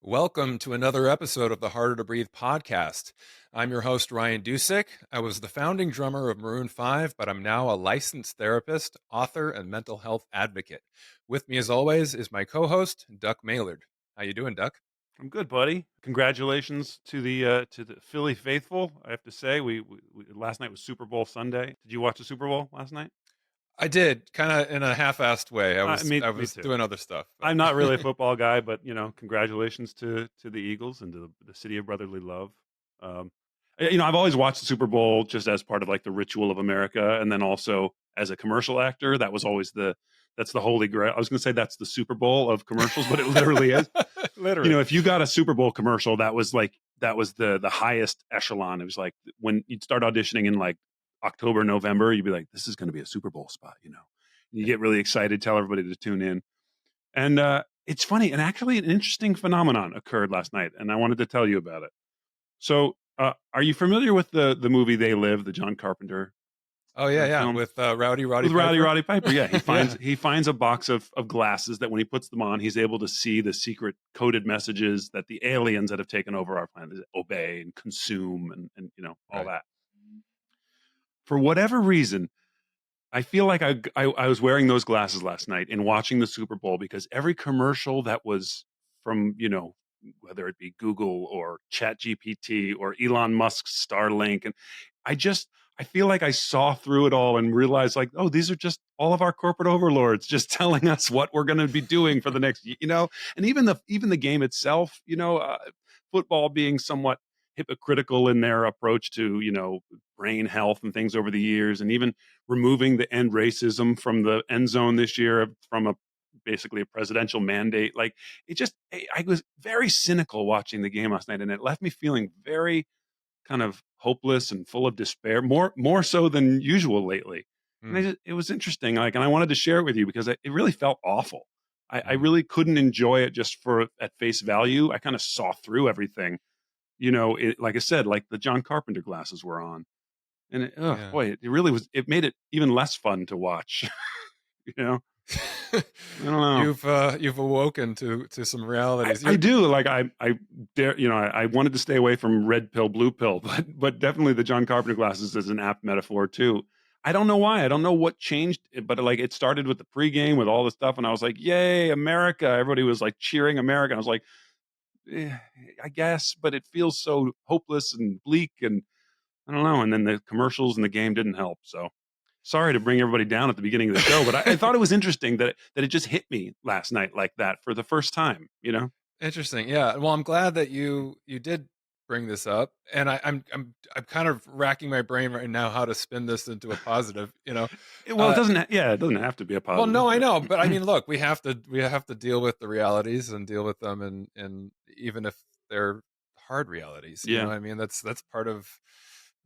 Welcome to another episode of the Harder to Breathe podcast. I'm your host, Ryan Dusick. I was the founding drummer of Maroon 5, but I'm now a licensed therapist, author, and mental health advocate. With me, as always, is my co-host, Duck Maylard. How you doing, Duck? I'm good, buddy. Congratulations to the Philly faithful. I have to say, we last night was Super Bowl Sunday. Did you watch the Super Bowl last night? I did, kind of in a half-assed way. I was I Me was too. doing other stuff, I'm not really a but football guy, but congratulations to the Eagles and to the city of brotherly love. Um, I've always watched the Super Bowl just as part of like the ritual of America, and then also as a commercial actor. That's the holy grail. I was going to say that's the Super Bowl of commercials, but it literally is. literally. If you got a Super Bowl commercial, that was the highest echelon. It was like when you'd start auditioning in like October, November, you'd be like, this is going to be a Super Bowl spot. You get really excited, tell everybody to tune in. And it's funny. And actually, an interesting phenomenon occurred last night, and I wanted to tell you about it. So, are you familiar with the movie They Live, the John Carpenter Oh yeah, yeah, film? with Roddy With Rowdy Piper. Roddy Piper, yeah, Yeah, he finds a box of glasses that when he puts them on, he's able to see the secret coded messages that the aliens that have taken over our planet obey and consume and all right. that. For whatever reason, I feel like I was wearing those glasses last night and watching the Super Bowl because every commercial that was from whether it be Google or Chat GPT or Elon Musk's Starlink, and I just I feel like I saw through it all and realized like, oh, these are just all of our corporate overlords just telling us what we're going to be doing for the next. And even the game itself, football being somewhat hypocritical in their approach to brain health and things over the years, and even removing the end racism from the end zone this year from a basically a presidential mandate. Like I was very cynical watching the game last night, and it left me feeling very kind of hopeless and full of despair, more so than usual lately. And Mm, it was interesting, like, and I wanted to share it with you because it really felt awful. I mm, really couldn't enjoy it just for at face value. I kind of saw through everything. Like I said, like the John Carpenter glasses were on, and oh yeah. boy, it really was. It made it even less fun to watch. you know, I don't know. You've awoken to some realities. I You're do like I dare I wanted to stay away from red pill blue pill, but definitely the John Carpenter glasses is an apt metaphor too. I don't know why. I don't know what changed it, but like it started with the pregame with all the stuff, and I was like, "Yay, America!" Everybody was like cheering America. I was like, I guess, but it feels so hopeless and bleak, and I don't know. And then the commercials and the game didn't help. So sorry to bring everybody down at the beginning of the show, but I thought it was interesting that it just hit me last night like that for the first time. interesting. Yeah. Well, I'm glad that you did bring this up, and I'm kind of racking my brain right now how to spin this into a positive. Well, Uh, it doesn't have to be a well, positive, no, I but know, but I mean, look, we have to deal with the realities and deal with them, and even if they're hard realities, yeah, I mean, that's part of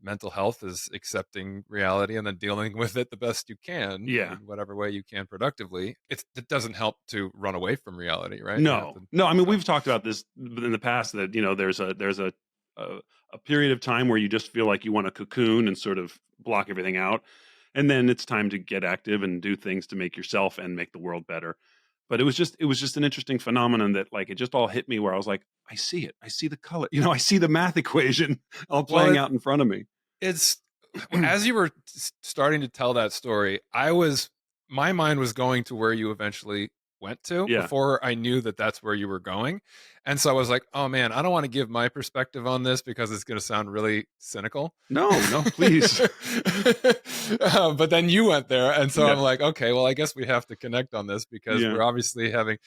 mental health is accepting reality and then dealing with it the best you can yeah. in whatever way you can productively. It doesn't help to run away from reality, right? You have No, to. no. I mean, So we've talked about this in the past that a a period of time where you just feel like you want to cocoon and sort of block everything out, and then it's time to get active and do things to make yourself and make the world better. But it was just an interesting phenomenon that like it just all hit me where I was like, I see it, I see the color, I see the math equation all well, playing out in front of me. it's as you were starting to tell that story, my mind was going to where you eventually went to Yeah. before I knew that that's where you were going. And so I was like, oh man, I don't want to give my perspective on this because it's going to sound really cynical. No, no, please. But then you went there. And so I'm Yeah, like, okay, well, I guess we have to connect on this because yeah. we're obviously having,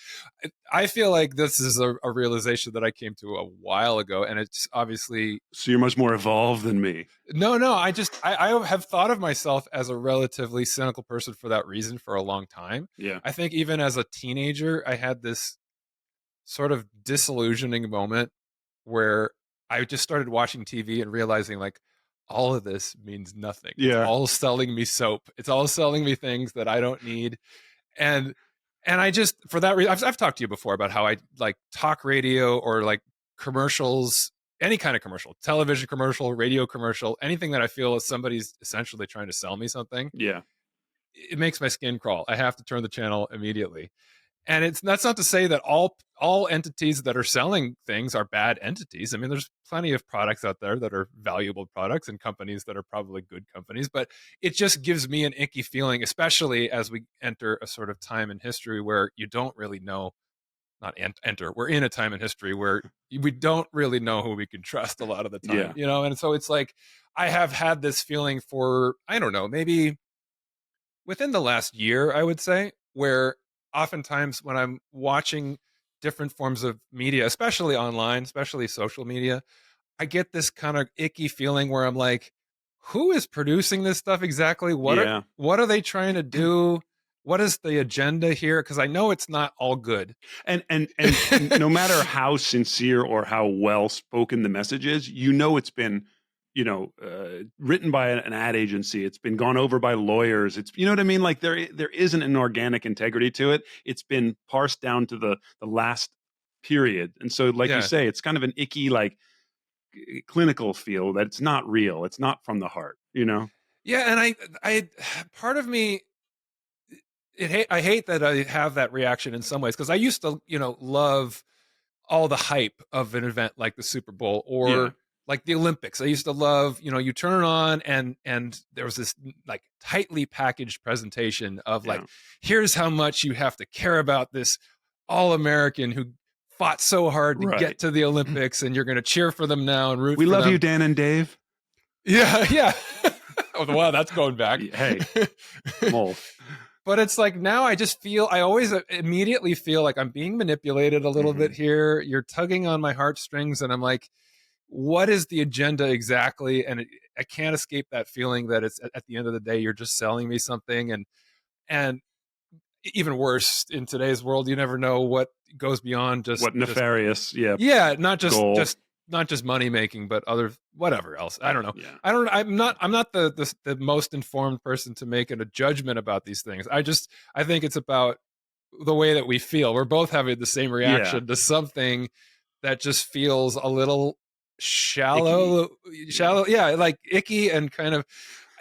I feel like this is a realization that I came to a while ago. And it's obviously So you're much more evolved than me. no. I have thought of myself as a relatively cynical person for that reason for a long time. Yeah. I think even as a teenager, I had this sort of disillusioning moment where I just started watching TV and realizing like all of this means nothing. It's Yeah. all selling me soap. It's all selling me things that I don't need. And I just for that reason I've talked to you before about how I like talk radio or like commercials, any kind of commercial, television commercial, radio commercial, anything that I feel is somebody's essentially trying to sell me something. Yeah. It makes my skin crawl. I have to turn the channel immediately. And that's not to say that all entities that are selling things are bad entities. I mean, there's plenty of products out there that are valuable products and companies that are probably good companies, but it just gives me an icky feeling, especially as we enter a sort of time in history where you don't really know, not enter, we're in a time in history where we don't really know who we can trust a lot of the time, Yeah. you know? And so it's like, I have had this feeling for, I don't know, maybe within the last year, I would say, where oftentimes when I'm watching different forms of media, especially online, especially social media, I get this kind of icky feeling where I'm like, who is producing this stuff exactly? Yeah. What are they trying to do? What is the agenda here? Because I know it's not all good. And no matter how sincere or how well spoken the message is, it's been, written by an ad agency. It's been gone over by lawyers. It's, you know what I mean? Like there isn't an organic integrity to it. It's been parsed down to the last period. And so, like you Yeah. say, it's kind of an icky, like clinical feel that it's not real. It's not from the heart, you know? Yeah. And part of me, I hate that I have that reaction in some ways because I used to, love all the hype of an event like the Super Bowl Yeah. or like the Olympics. I used to love, you turn it on and there was this like tightly packaged presentation of like, Yeah. here's how much you have to care about this all American who fought so hard to Right. get to the Olympics and you're going to cheer for them now and root We for love you, them. Dan and Dave. Yeah, yeah. Oh, wow, that's going back. Hey, I'm old. But it's like now I always immediately feel like I'm being manipulated a little bit here. You're tugging on my heartstrings, and I'm like, what is the agenda exactly? And I can't escape that feeling that it's at the end of the day, you're just selling me something. And even worse in today's world, you never know what goes beyond What just nefarious, yeah, not goal. not just money making, but other whatever else. I don't know. Yeah. I'm not the most informed person to make a judgment about these things. I think it's about the way that we feel. We're both having the same Yeah. reaction to something that just feels a little Icky. shallow, yeah, like icky and kind of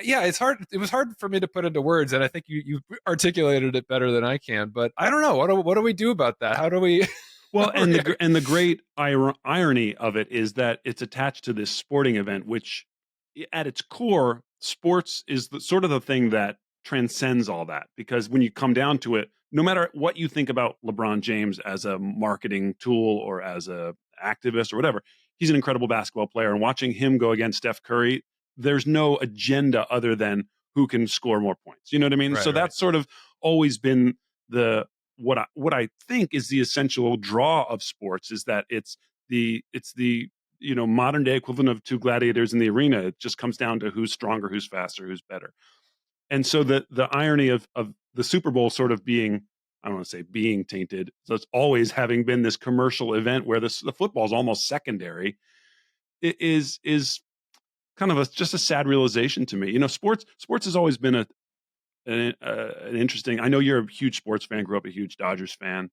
yeah, it was hard for me to put into words, and I think you articulated it better than I can, but I don't know. What do we do about that? How do we Well, and the great irony of it is that it's attached to this sporting event, which at its core, sports is sort of the thing that transcends all that. Because when you come down to it, no matter what you think about LeBron James as a marketing tool or as a activist or whatever, he's an incredible basketball player. And watching him go against Steph Curry, there's no agenda other than who can score more points. You know what I mean? right, So right. that's sort of always been the what I think is the essential draw of sports is that it's the modern day equivalent of two gladiators in the arena. It just comes down to who's stronger, who's faster, who's better. And so the irony of the Super Bowl sort of being, I don't want to say being tainted, so it's always having been this commercial event where the football is almost secondary, is kind of just a sad realization to me. Sports has always been an interesting. I know you're a huge sports fan, grew up a huge Dodgers fan.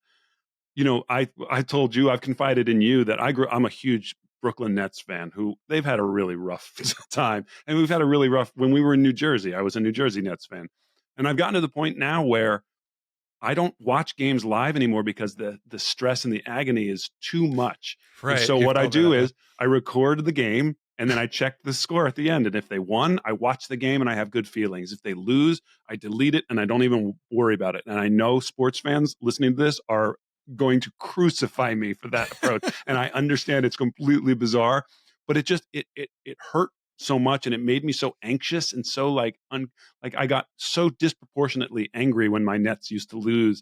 I told you, I've confided in you that I'm a huge Brooklyn Nets fan who they've had a really rough time. And we've had a really rough, when we were in New Jersey, I was a New Jersey Nets fan. And I've gotten to the point now where I don't watch games live anymore because the stress and the agony is too much. And Right, so you've what I told me do that, yeah. is I record the game and then I check the score at the end. And if they won, I watch the game and I have good feelings. If they lose, I delete it and I don't even worry about it. And I know sports fans listening to this are going to crucify me for that approach. And I understand it's completely bizarre, but it hurt so much and it made me so anxious and so like I got so disproportionately angry when my Nets used to lose.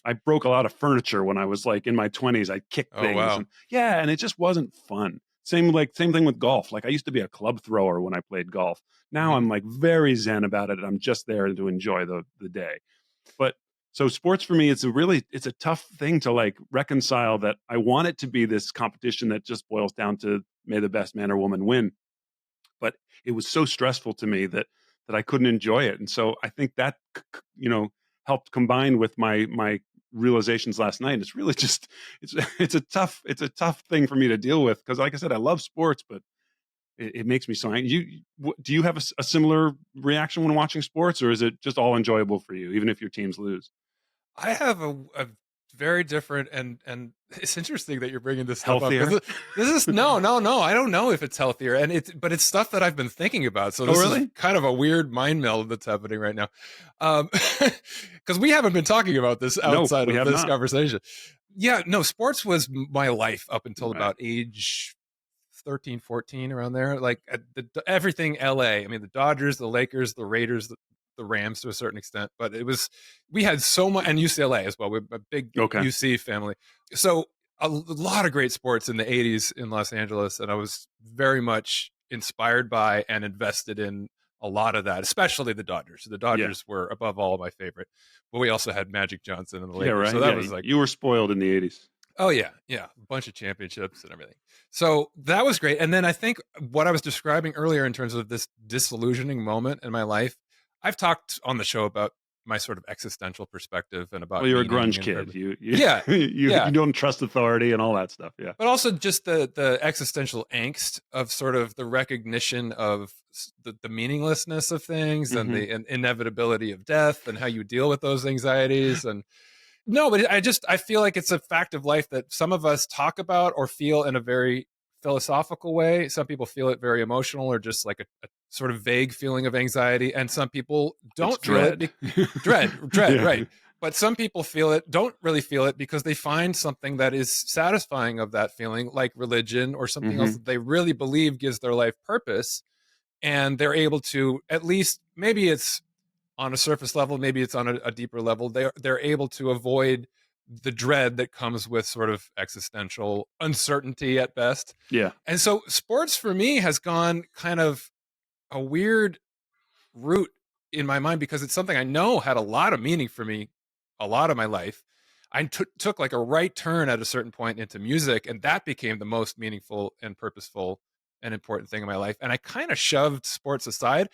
I broke a lot of furniture when I was like in my 20s. I kicked Oh things wow. and yeah, and it just wasn't fun. Same thing with golf. Like I used to be a club thrower when I played golf. Now Hmm. I'm like very zen about it and I'm just there to enjoy the day. But so sports for me, it's a tough thing to like reconcile that I want it to be this competition that just boils down to may the best man or woman win, but it was so stressful to me that I couldn't enjoy it. And so I think that helped combine with my realizations last night. It's really just it's a tough thing for me to deal with because, like I said, I love sports, but it makes me so angry. Do you have a similar reaction when watching sports, or is it just all enjoyable for you, even if your teams lose? I have a very different, and it's interesting that you're bringing this stuff up Healthier? because this is no. I don't know if it's healthier, and but it's stuff that I've been thinking about. So Oh, this is really? kind of a weird mind meld that's happening right now, because we haven't been talking about this No, outside we of have this not. conversation. Yeah, no, sports was my life up until Right. about age 13, 14, around there. Like everything LA. I mean, the Dodgers, the Lakers, the Raiders, the Rams to a certain extent. But we had so much, and UCLA as well. We're a big Okay. UC family. So a lot of great sports in the 80s in Los Angeles. And I was very much inspired by and invested in a lot of that, especially the Dodgers. The Yeah. Dodgers were above all my favorite. But we also had Magic Johnson and the Yeah, Lakers. right. So that Yeah. was like, You were spoiled in the 80s. oh yeah, yeah, a bunch of championships and everything. So that was great. And then I think what I was describing earlier in terms of this disillusioning moment in my life, I've talked on the show about my sort of existential perspective and Well, about you're a meaning grunge and kid. yeah, You yeah, don't trust authority and all that stuff. Yeah. but also just the existential angst of sort of the recognition of the meaninglessness of things and Hmm. the inevitability of death and how you deal with those anxieties. And no, but I feel like it's a fact of life that some of us talk about or feel in a very philosophical way. Some people feel it very emotional or just like a sort of vague feeling of anxiety, and some people It's don't feel it. dread. Dread, Yeah. right? But some people feel it, don't really feel it because they find something that is satisfying of that feeling, like religion or something else Hmm. that they really believe gives their life purpose, and they're able to, at least maybe it's on a surface level, maybe it's on a deeper level, they're able to avoid the dread that comes with sort of existential uncertainty at best. Yeah. And so sports for me has gone kind of a weird route in my mind because it's something I know had a lot of meaning for me a lot of my life. I took like a right turn at a certain point into music, and that became the most meaningful and purposeful and important thing in my life. And I kind of shoved sports aside.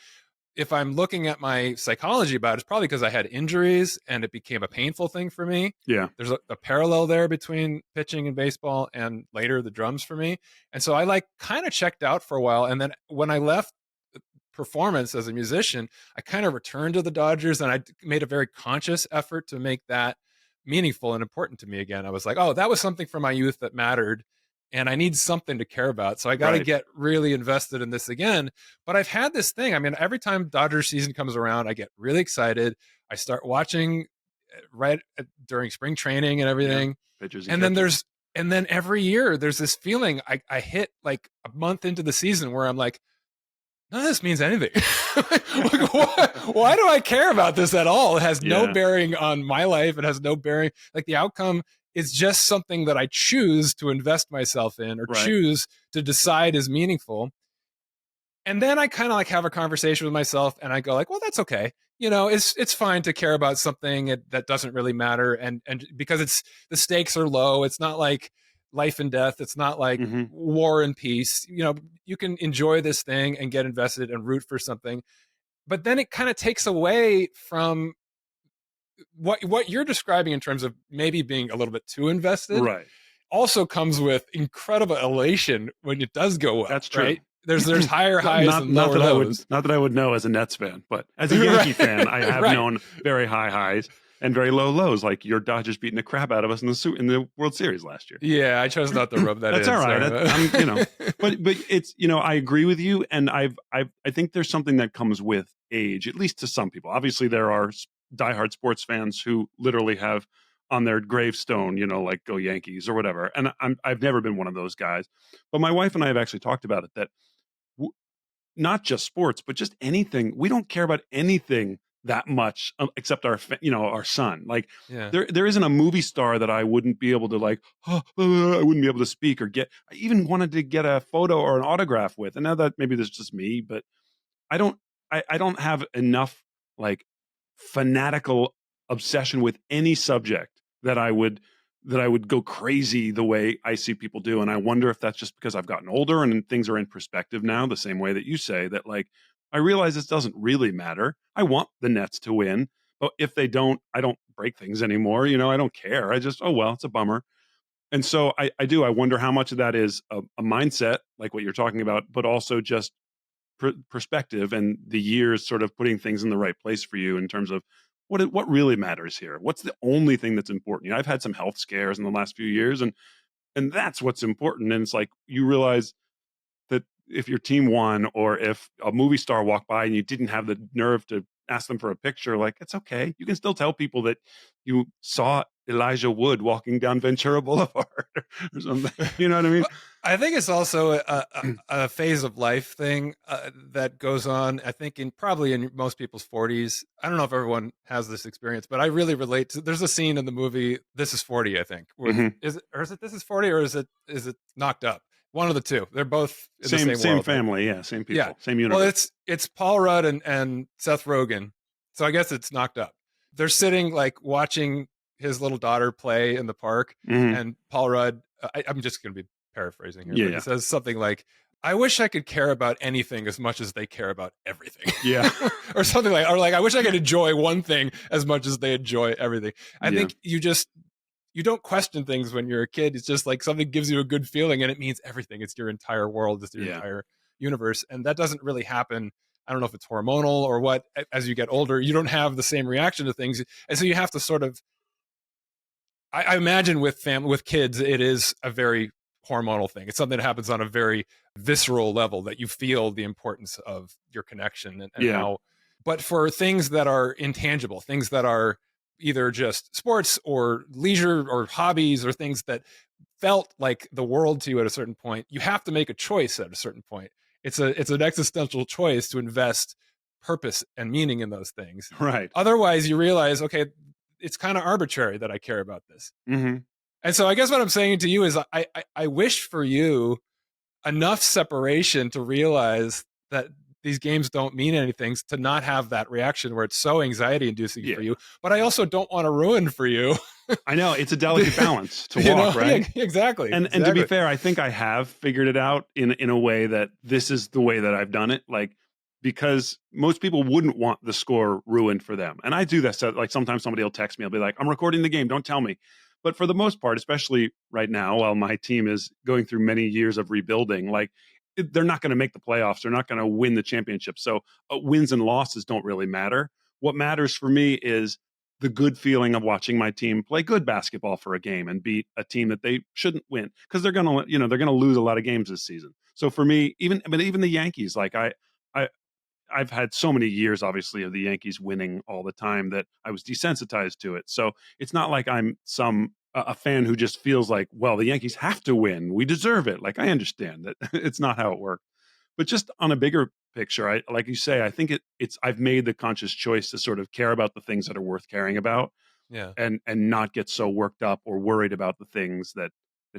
If I'm looking at my psychology about it, it's probably because I had injuries and it became a painful thing for me. Yeah. There's a parallel there between pitching and baseball and later the drums for me. And so I like kind of checked out for a while. And then when I left performance as a musician, I kind of returned to the Dodgers and I made a very conscious effort to make that meaningful and important to me again. I was like, oh, that was something from my youth that mattered. And I need something to care about. So I got to Right. get really invested in this again. But I've had this thing. I mean, every time Dodgers season comes around, I get really excited. I start watching during spring training and Yeah. everything. Pitchers and And then catchers. every year there's this feeling I hit like a month into the season where I'm like, none of this means anything. Like, why do I care about this at all? It has no Yeah. bearing on my life. It has no bearing. Like the outcome is just something that I choose to invest myself in or Right. choose to decide is meaningful. And then I kind of like have a conversation with myself and I go like, well, that's okay. You know, it's fine to care about something that doesn't really matter. And because the stakes are low, it's not like life and death. It's not like Hmm. war and peace. You know, you can enjoy this thing and get invested and root for something. But then it kind of takes away from what you're describing in terms of maybe being a little bit too invested. Right. Also comes with incredible elation when it does go well, That's true. right? There's higher highs and Not lower that lows. not that I would know as a Nets fan, but as a Yankee fan, I have Right. known very high highs and very low lows. Like your Dodgers beating the crap out of us in the World Series last year. Yeah, I chose not to rub that That's in. all right. Sorry. But it's I agree with you, and I think there's something that comes with age, at least to some people. Obviously, there are diehard sports fans who literally have on their gravestone, like "Go Yankees" or whatever. And I've never been one of those guys. But my wife and I have actually talked about it that not just sports, but just anything. We don't care about anything that much except our son. Like Yeah. there isn't a movie star that I wouldn't be able to I wouldn't be able to speak or get. I even wanted to get a photo or an autograph with. And now that maybe there's just me, but I don't I don't have enough like fanatical obsession with any subject that I would go crazy the way I see people do. And I wonder if that's just because I've gotten older and things are in perspective now, the same way that you say that, like, I realize this doesn't really matter. I want the Nets to win, but if they don't, I don't break things anymore. I don't care. I just, oh, well, it's a bummer. And so I wonder how much of that is a mindset, like what you're talking about, but also just perspective and the years sort of putting things in the right place for you in terms of what really matters here? What's the only thing that's important? I've had some health scares in the last few years, and that's what's important. And it's like you realize that if your team won, or if a movie star walked by and you didn't have the nerve to ask them for a picture, like, it's okay. You can still tell people that you saw Elijah Wood walking down Ventura Boulevard or something. You know what I mean? Well, I think it's also a phase of life thing that goes on. I think probably in most people's 40s. I don't know if everyone has this experience, but I really relate to. There's a scene in the movie This Is 40, I think. Mhm. Is it This Is 40, or is it Knocked Up? One of the two. They're both in the same Same world, right? family, yeah, same Yeah. people, same Well, universe. it's Paul Rudd and Seth Rogen. So I guess it's Knocked Up. They're sitting like watching his little daughter play in the park, Mhm. and Paul Rudd. I'm just going to be paraphrasing here, Yeah, but he yeah, says something like, "I wish I could care about anything as much as they care about everything," yeah, or something like, "I wish I could enjoy one thing as much as they enjoy everything." I yeah, think you don't question things when you're a kid. It's just like something gives you a good feeling and it means everything. It's your entire world, it's your yeah. entire universe. And that doesn't really happen. I don't know if it's hormonal or what. As you get older, you don't have the same reaction to things. And so you have to sort of, I imagine with kids, it is a very hormonal thing. It's something that happens on a very visceral level, that you feel the importance of your connection and Yeah. how, but for things that are intangible, things that are either just sports or leisure or hobbies or things that felt like the world to you at a certain point, you have to make a choice at a certain point. It's an existential choice to invest purpose and meaning in those things. Right. Otherwise, you realize, okay, it's kind of arbitrary that I care about this. Mhm. And so I guess what I'm saying to you is I wish for you enough separation to realize that these games don't mean anything, to not have that reaction where it's so anxiety inducing Yeah. for you. But I also don't want to ruin for you. I know, it's a delicate balance to You know? walk, Yeah, right? exactly. And to be fair, I think I have figured it out in a way that this is the way that I've done it. Like, because most people wouldn't want the score ruined for them. And I do that. So, like, sometimes somebody will text me, I'll be like, I'm recording the game, don't tell me. But for the most part, especially right now, while my team is going through many years of rebuilding, like, they're not going to make the playoffs. They're not going to win the championship. So wins and losses don't really matter. What matters for me is the good feeling of watching my team play good basketball for a game and beat a team that they shouldn't win, because they're gonna, they're gonna lose a lot of games this season. So for me, even the Yankees, like, I I've had so many years, obviously, of the Yankees winning all the time that I was desensitized to it. So it's not like I'm a fan who just feels like, well, the Yankees have to win, we deserve it. Like, I understand that it's not how it works. But just on a bigger picture, I like you say, I think it's I've made the conscious choice to sort of care about the things that are worth caring about, Yeah. and not get so worked up or worried about the things that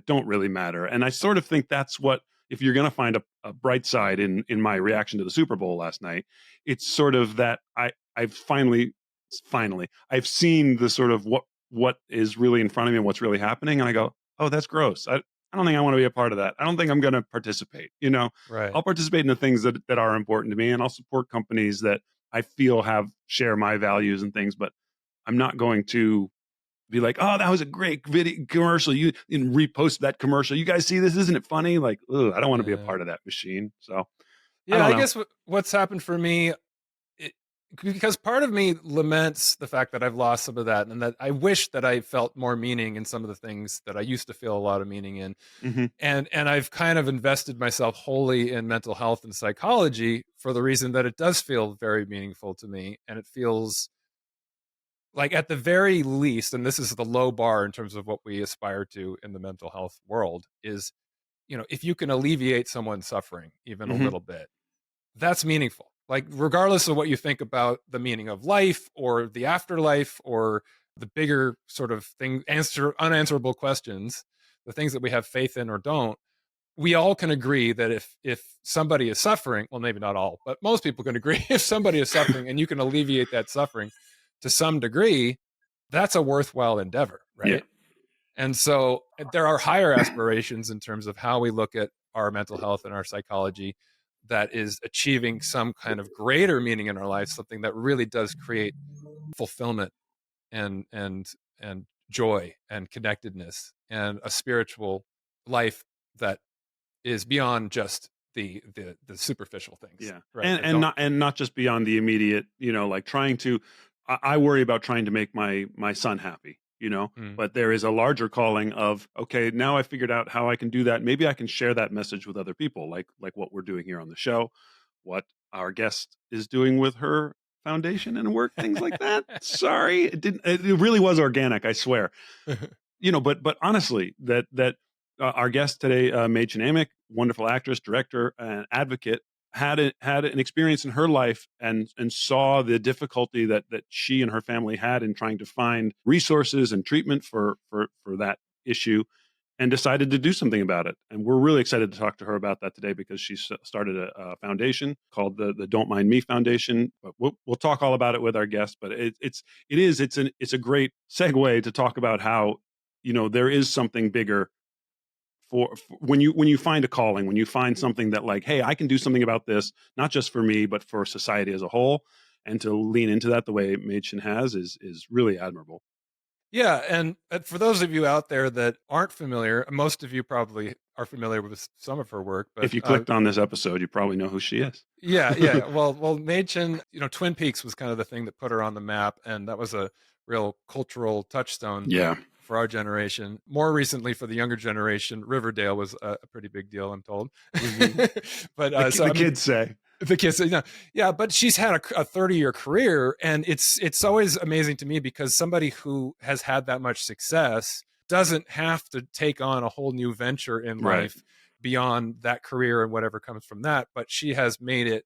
don't really matter. And I sort of think that's what, if you're going to find a bright side in my reaction to the Super Bowl last night, it's sort of that I've finally I've seen the sort of what is really in front of me and what's really happening, and I go, oh, that's gross. I don't think I want to be a part of that. I don't think I'm going to participate. Right. I'll participate in the things that are important to me, and I'll support companies that I feel share my values and things. But I'm not going to be like, oh, that was a great video commercial. You and repost that commercial. You guys see this? Isn't it funny? Like, ugh, I don't want to be a Yeah. part of that machine. So I Yeah. don't I know. guess what's happened for me, it, because part of me laments the fact that I've lost some of that, and that I wish that I felt more meaning in some of the things that I used to feel a lot of meaning in. Hmm. And I've kind of invested myself wholly in mental health and psychology for the reason that it does feel very meaningful to me, and it feels like, at the very least, and this is the low bar in terms of what we aspire to in the mental health world, is, if you can alleviate someone's suffering even a Hmm. little bit, that's meaningful. Like, regardless of what you think about the meaning of life or the afterlife or the bigger sort of thing, unanswerable questions, the things that we have faith in or don't, we all can agree that if somebody is suffering, well, maybe not all, but most people can agree, if somebody is suffering and you can alleviate that suffering to some degree, that's a worthwhile endeavor, Yeah. right? And so there are higher aspirations in terms of how we look at our mental health and our psychology, that is achieving some kind of greater meaning in our lives, something that really does create fulfillment and joy and connectedness and a spiritual life that is beyond just the superficial things, Yeah. right? And That and don't. not and not just beyond the immediate, like, trying to I worry about trying to make my son happy, you know. Mm. But there is a larger calling of, okay, now I figured out how I can do that. Maybe I can share that message with other people, like what we're doing here on the show, what our guest is doing with her foundation and work, things like that. Sorry, it didn't. It really was organic, I swear. You know, but honestly, that our guest today, Mädchen Amick, wonderful actress, director, and advocate, had an experience in her life and saw the difficulty that she and her family had in trying to find resources and treatment for that issue, and decided to do something about it. And we're really excited to talk to her about that today because she started a foundation called the Don't Mind Me Foundation. But we'll talk all about it with our guest. But it's a great segue to talk about how, you know, there is something bigger for when you find a calling, when you find something that, like, hey, I can do something about this, not just for me but for society as a whole, and to lean into that the way Mädchen has is really admirable. Yeah, and for those of you out there that aren't familiar, most of you probably are familiar with some of her work, but If you clicked on this episode, you probably know who she is. yeah. Well, Mädchen, Twin Peaks was kind of the thing that put her on the map, and that was a real cultural touchstone Yeah. for our generation. More recently, for the younger generation, Riverdale was a pretty big deal, I'm told. But The kids say. the kids, yeah, but she's had a 30-year career, and it's always amazing to me because somebody who has had that much success doesn't have to take on a whole new venture in Right. life beyond that career and whatever comes from that. But she has made it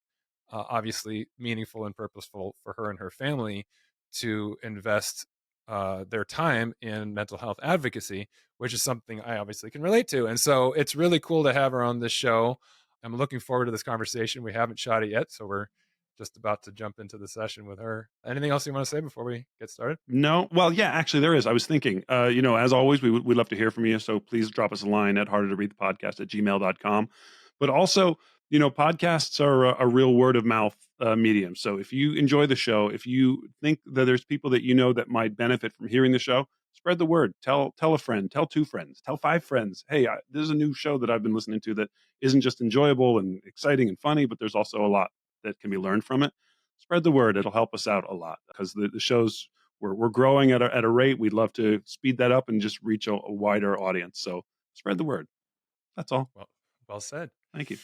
obviously meaningful and purposeful for her and her family to invest their time in mental health advocacy, which is something I obviously can relate to. And so it's really cool to have her on this show. I'm looking forward to this conversation. We haven't shot it yet, so we're just about to jump into the session with her. Anything else you want to say before we get started? No, well, yeah, actually, there is. I was thinking, you know, as always, we'd love to hear from you. So please drop us a line at harder to read the podcast at gmail.com. But also, you know, podcasts are a real word of mouth medium. So if you enjoy the show, if you think that there's people that you know that might benefit from hearing the show, spread the word. Tell a friend, tell 2 friends, tell 5 friends. Hey, this is a new show that I've been listening to that isn't just enjoyable and exciting and funny, but there's also a lot that can be learned from it. Spread the word. It'll help us out a lot because the shows, we're growing at a rate. We'd love to speed that up and just reach a wider audience. So spread the word. That's all. Well said. Thank you.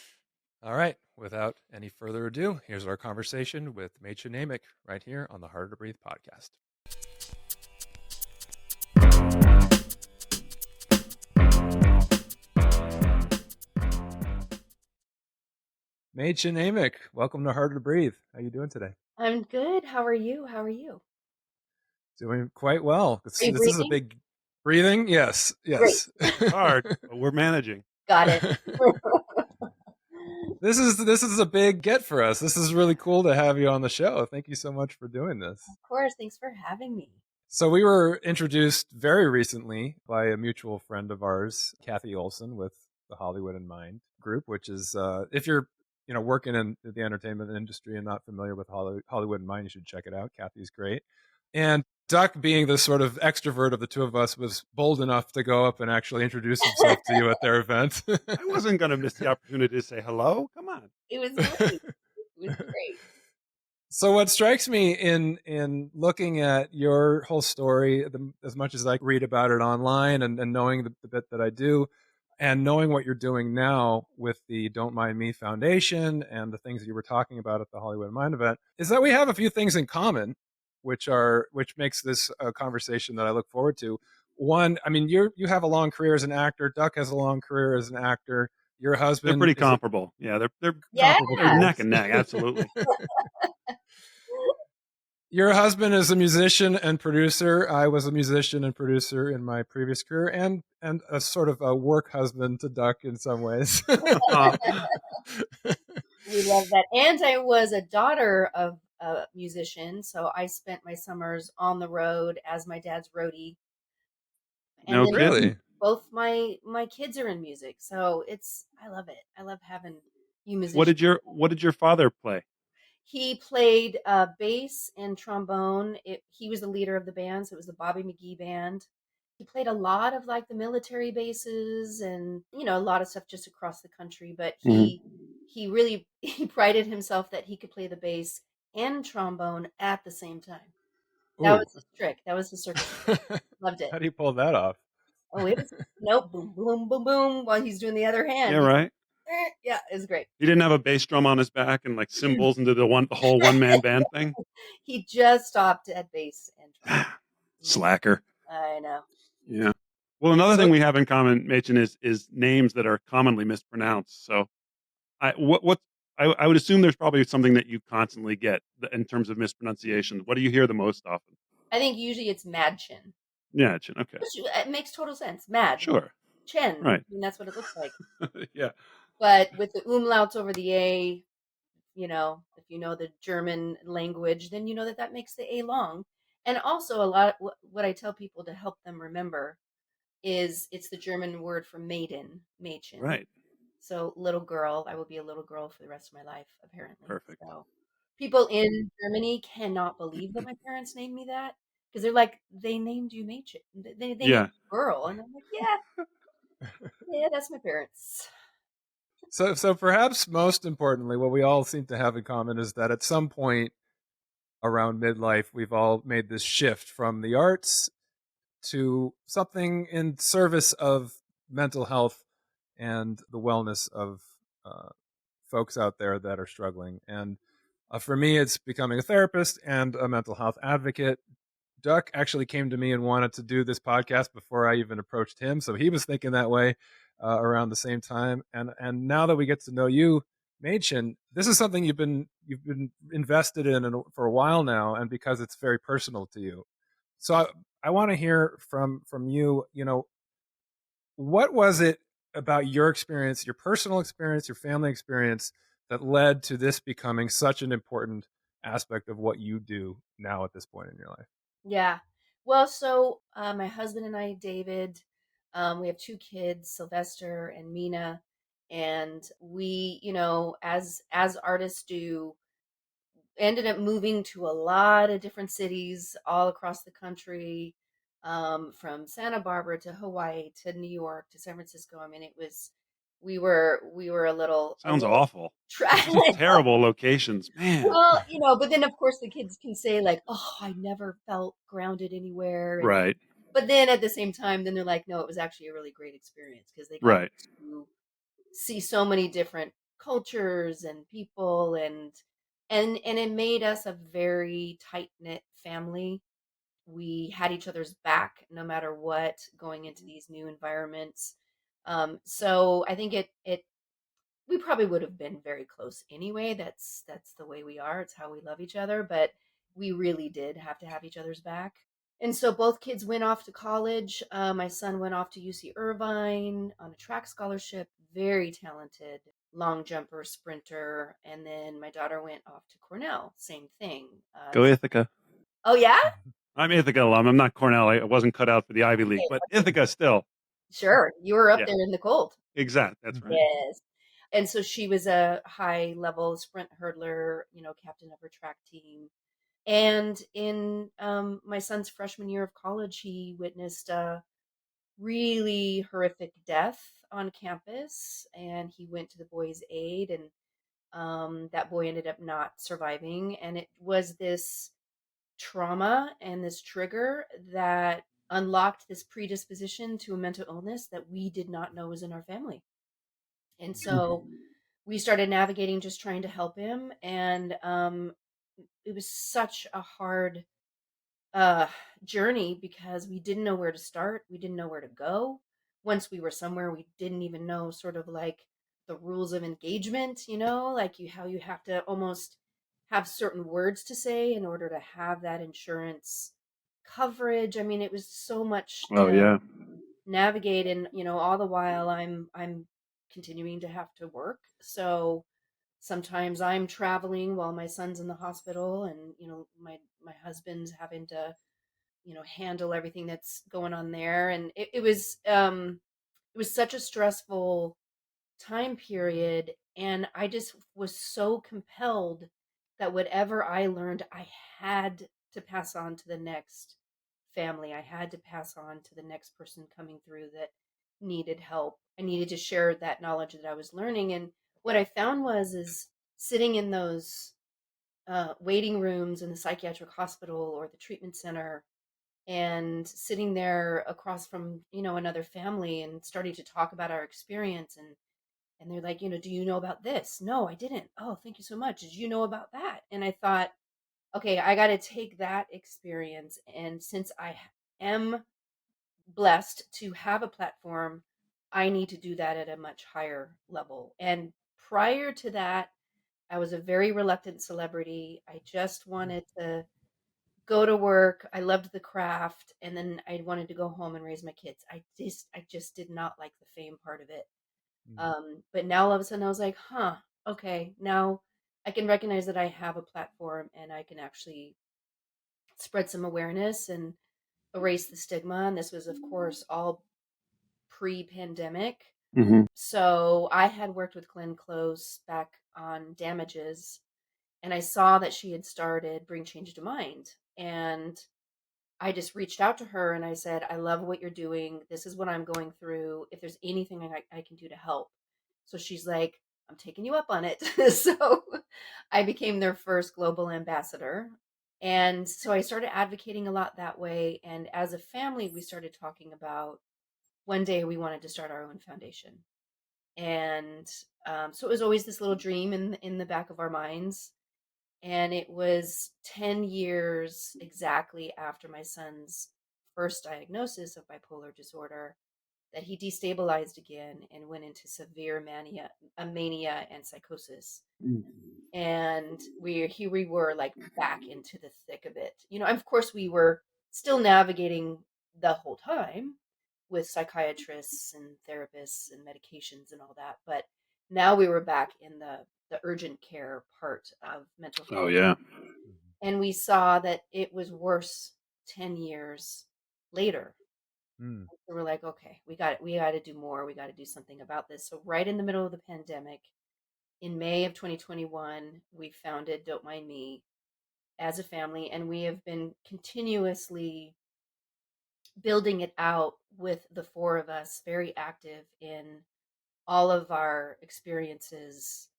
All right. Without any further ado, here's our conversation with Mädchen Amick right here on the Harder to Breathe podcast. Mädchen Amick, welcome to Harder to Breathe. How are you doing today? I'm good. How are you? How are you? Doing quite well. Are you This is a breathing? big breathing. Yes. Great. Hard, but we're managing. Got it. This is a big get for us. This is really cool to have you on the show. Thank you so much for doing this. Of course. Thanks for having me. So we were introduced very recently by a mutual friend of ours, Kathy Olson, with the Hollywood in Mind group, which is if you're working in the entertainment industry and not familiar with Hollywood in Mind, you should check it out. Kathy's great. And Duck, being the sort of extrovert of the two of us, was bold enough to go up and actually introduce himself to you at their event. I wasn't going to miss the opportunity to say hello. Come on. It was great. It was great. So what strikes me in looking at your whole story, as much as I read about it online and knowing the bit that I do, and knowing what you're doing now with the Don't Mind Me Foundation and the things that you were talking about at the Hollywood Mind event, is that we have a few things in common, which makes this a conversation that I look forward to. One, I mean, you have a long career as an actor. Duck has a long career as an actor. Your husband, They're pretty comparable. Yeah, they're Yeah. comparable. they're neck and neck. Absolutely. Your husband is a musician and producer. I was a musician and producer in my previous career, and a sort of a work husband to Duck in some ways. We love that. And I was a daughter of a musician, so I spent my summers on the road as my dad's roadie. And No then kidding. both my kids are in music, so I love it. I love having you musicians. What did your father play? He played bass and trombone. He was the leader of the band, so it was the Bobby McGee band. He played a lot of like the military bases and a lot of stuff just across the country. But he really he prided himself that he could play the bass and trombone at the same time. That Ooh. was his trick. That was his circus trick. Loved it. How do you pull that off? Oh, it was nope, boom, boom, boom, boom, while he's doing the other Yeah, hand. right. Yeah, it was great. He didn't have a bass drum on his back and like cymbals and did the whole one man band thing. He just stopped at bass and trombone. Yeah, Slacker. I know. Yeah. Well, another So thing we have in common, Machen, is names that are commonly mispronounced. So I would assume there's probably something that you constantly get in terms of mispronunciation. What do you hear the most often? I think usually it's Madchen, Yeah, okay. which it makes total sense. Mad Sure. Chen. Right. I mean, that's what it looks like. Yeah. But with the umlauts over the A, if you know the German language, then you know that that makes the A long. And also, a lot what I tell people to help them remember is it's the German word for maiden, Mädchen. Right. So little girl, I will be a little girl for the rest of my life, apparently. Perfect. So people in Germany cannot believe that my parents named me that because they're like, they named you Mädchen. They named Yeah. you girl. And I'm like, yeah, that's my parents. so perhaps most importantly, what we all seem to have in common is that at some point around midlife, we've all made this shift from the arts to something in service of mental health and the wellness of uh, folks out there that are struggling. And for me, it's becoming a therapist and a mental health advocate. Duck actually came to me and wanted to do this podcast before I even approached him, so he was thinking that way around the same time. And now that we get to know you, Machen, this is something you've been invested in for a while now, and because it's very personal to you. So I want to hear from you. What was it about your experience, your personal experience, your family experience, that led to this becoming such an important aspect of what you do now at this point in your life? Yeah. Well, so my husband and I, David, we have two kids, Sylvester and Mina, and we, as artists do, ended up moving to a lot of different cities all across the country, from Santa Barbara to Hawaii to New York to San Francisco. I mean, we were a Sounds little awful. Just try. terrible locations, man. Well, but then of course the kids can say like, "Oh, I never felt grounded anywhere," and Right. but then at the same time, then they're like, "No, it was actually a really great experience because they got Right. to see so many different cultures and people, and it made us a very tight knit family. We had each other's back no matter what, going into these new environments. So I think it we probably would have been very close anyway. That's the way we are. It's how we love each other, but we really did have to have each other's back. And so both kids went off to college. My son went off to UC Irvine on a track scholarship, very talented long jumper, sprinter. And then my daughter went off to Cornell, same thing. Go Ithaca. Oh, yeah? I'm Ithaca alum. I'm not Cornell. I wasn't cut out for the Ivy League, Okay, but okay. Ithaca still. Sure. You were up Yeah. there in the cold. Exact. That's right. Yes. And so she was a high level sprint hurdler, captain of her track team. And in my son's freshman year of college, he witnessed a really horrific death on campus, and he went to the boy's aid, and that boy ended up not surviving. And it was this trauma and this trigger that unlocked this predisposition to a mental illness that we did not know was in our family. And so we started navigating, just trying to help him, and it was such a hard uh journey because we didn't know where to start, we didn't know where to go. Once we were somewhere, we didn't even know sort of like the rules of engagement, like how you have to almost have certain words to say in order to have that insurance coverage. I mean, it was so much Oh to yeah. navigate, and all the while I'm continuing to have to work. So sometimes I'm traveling while my son's in the hospital, and my husband's having to handle everything that's going on there. And it was such a stressful time period, and I just was so compelled that whatever I learned, I had to pass on to the next family. I had to pass on to the next person coming through that needed help. I needed to share that knowledge that I was learning. And what I found was is sitting in those waiting rooms in the psychiatric hospital or the treatment center, and sitting there across from another family and starting to talk about our experience, and they're like, do you know about this? No, I didn't. Oh, thank you so much. Did you know about that? And I thought, okay, I got to take that experience, and since I am blessed to have a platform, I need to do that at a much higher level. And prior to that, I was a very reluctant celebrity. I just wanted to go to work. I loved the craft, and then I wanted to go home and raise my kids. I just did not like the fame part of it. Mm. But now all of a sudden I was like, huh, okay, now I can recognize that I have a platform and I can actually spread some awareness and erase the stigma. And this was, of course, all pre-pandemic. Mm-hmm. So I had worked with Glenn Close back on Damages, and I saw that she had started Bring Change to Mind. And I just reached out to her and I said, I love what you're doing. This is what I'm going through. If there's anything I can do to help. So she's like, I'm taking you up on it. So I became their first global ambassador. And so I started advocating a lot that way. And as a family, we started talking about one day we wanted to start our own foundation. And so it was always this little dream in the back of our minds. And it was 10 years exactly after my son's first diagnosis of bipolar disorder that he destabilized again and went into severe mania and psychosis. And here we were, like, back into the thick of it. Of course we were still navigating the whole time with psychiatrists and therapists and medications and all that, but now we were back in the urgent care part of mental Oh health, yeah. Mhm. and we saw that it was worse 10 years later. Mm. So we're like, okay, we got to do more. We got to do something about this. So right in the middle of the pandemic, in May of 2021, we founded Don't Mind Me as a family, and we have been continuously building it out with the four of us, very active in all of our experiences,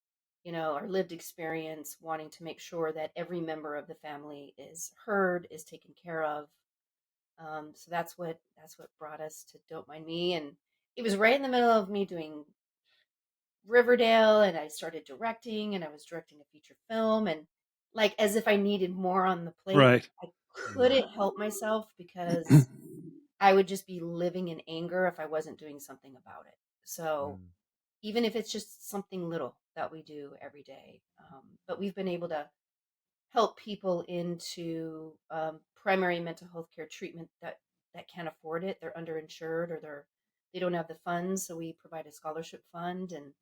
our lived experience, wanting to make sure that every member of the family is heard, is taken care of. So that's what brought us to Don't Mind Me, and it was right in the middle of me doing Riverdale, and I started directing, and I was directing a feature film, and like as if I needed more on the plate. Right. I Mm. couldn't help myself because I would just be living in anger if I wasn't doing something about it. So Mm. even if it's just something little that we do every day, but we've been able to help people into primary mental health care treatment that can't afford it. They're underinsured, or they don't have the funds, so we provide a scholarship fund. And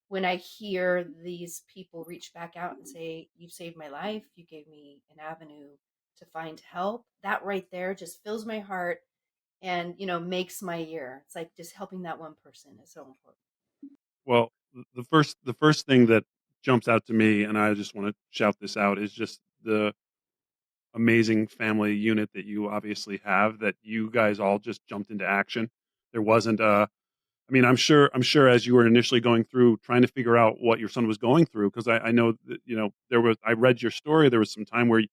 when I hear these people reach back out and say, "You saved my life, you gave me an avenue to find help," that right there just fills my heart and makes my year. It's like just helping that one person is so important. Well, the first thing that jumps out to me, and I just want to shout this out, is just the amazing family unit that you obviously have. That you guys all just jumped into action. There wasn't a I mean, I'm sure as you were initially going through trying to figure out what your son was going through, because I know that, I read your story. There was some time where you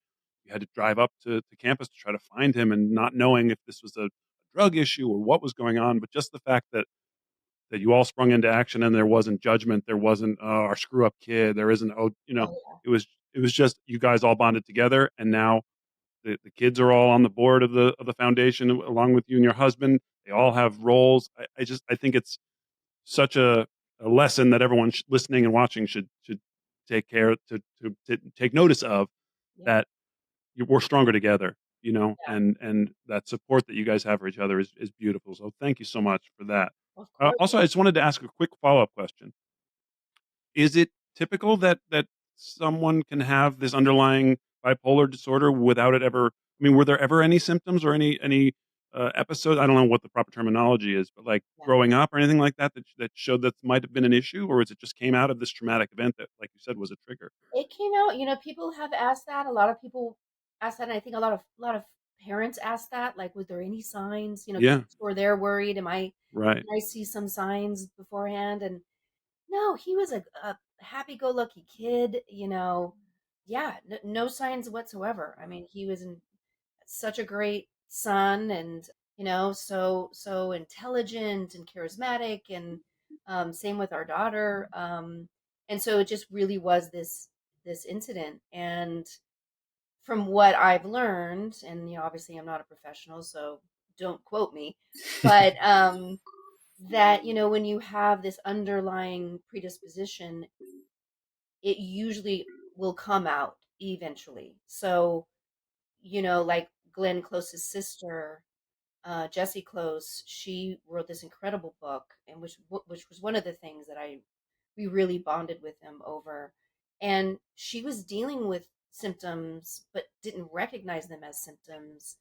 had to drive up to campus to try to find him and not knowing if this was a drug issue or what was going on. But just the fact that you all sprung into action and there wasn't judgment, there wasn't our screw up kid, there isn't, Oh yeah. it was, just you guys all bonded together. And now the kids are all on the board of the foundation along with you and your husband. They all have roles. I think it's such a lesson that everyone listening and watching should take care to take notice of, Yeah. that we're stronger together, Yeah. and that support that you guys have for each other is beautiful. So thank you so much for that. Of course. Also, I just wanted to ask a quick follow up question. Is it typical that someone can have this underlying bipolar disorder without it ever? I mean, were there ever any symptoms or any episodes? I don't know what the proper terminology is, but like Yeah. growing up or anything like that that showed that might have been an issue, or is it just came out of this traumatic event that, like you said, was a trigger? It came out, people have asked that. A lot of people ask that, and I think a lot of parents ask that, like, was there any signs, Yeah, or they're worried, right. did I see some signs beforehand? And no, he was a happy-go-lucky kid. yeah, no signs whatsoever. I mean, he was such a great son, and so intelligent and charismatic, and same with our daughter. And so it just really was this incident. And from what I've learned, and obviously I'm not a professional, so don't quote me, but that when you have this underlying predisposition, it usually will come out eventually. So like Glenn Close's sister, Jessie Close, she wrote this incredible book, and which was one of the things that we really bonded with him over. And she was dealing with symptoms, but didn't recognize them as symptoms.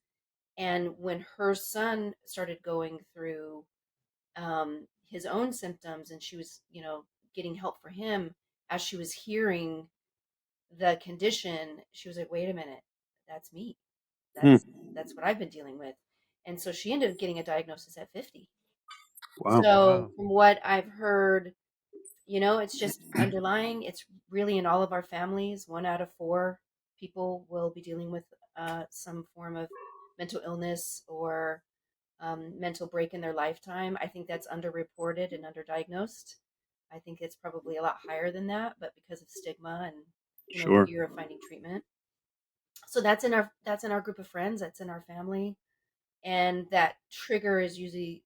And when her son started going through his own symptoms, and she was, getting help for him, as she was hearing the condition, she was like, "Wait a minute, that's me. Hmm. That's what I've been dealing with." And so she ended up getting a diagnosis at 50. Wow. So Wow. from what I've heard, it's just underlying. It's really in all of our families. 1 out of 4 people will be dealing with some form of mental illness or mental break in their lifetime. I think that's underreported and underdiagnosed. I think it's probably a lot higher than that, but because of stigma and Sure. fear of finding treatment. So that's in our group of friends. That's in our family, and that trigger is usually,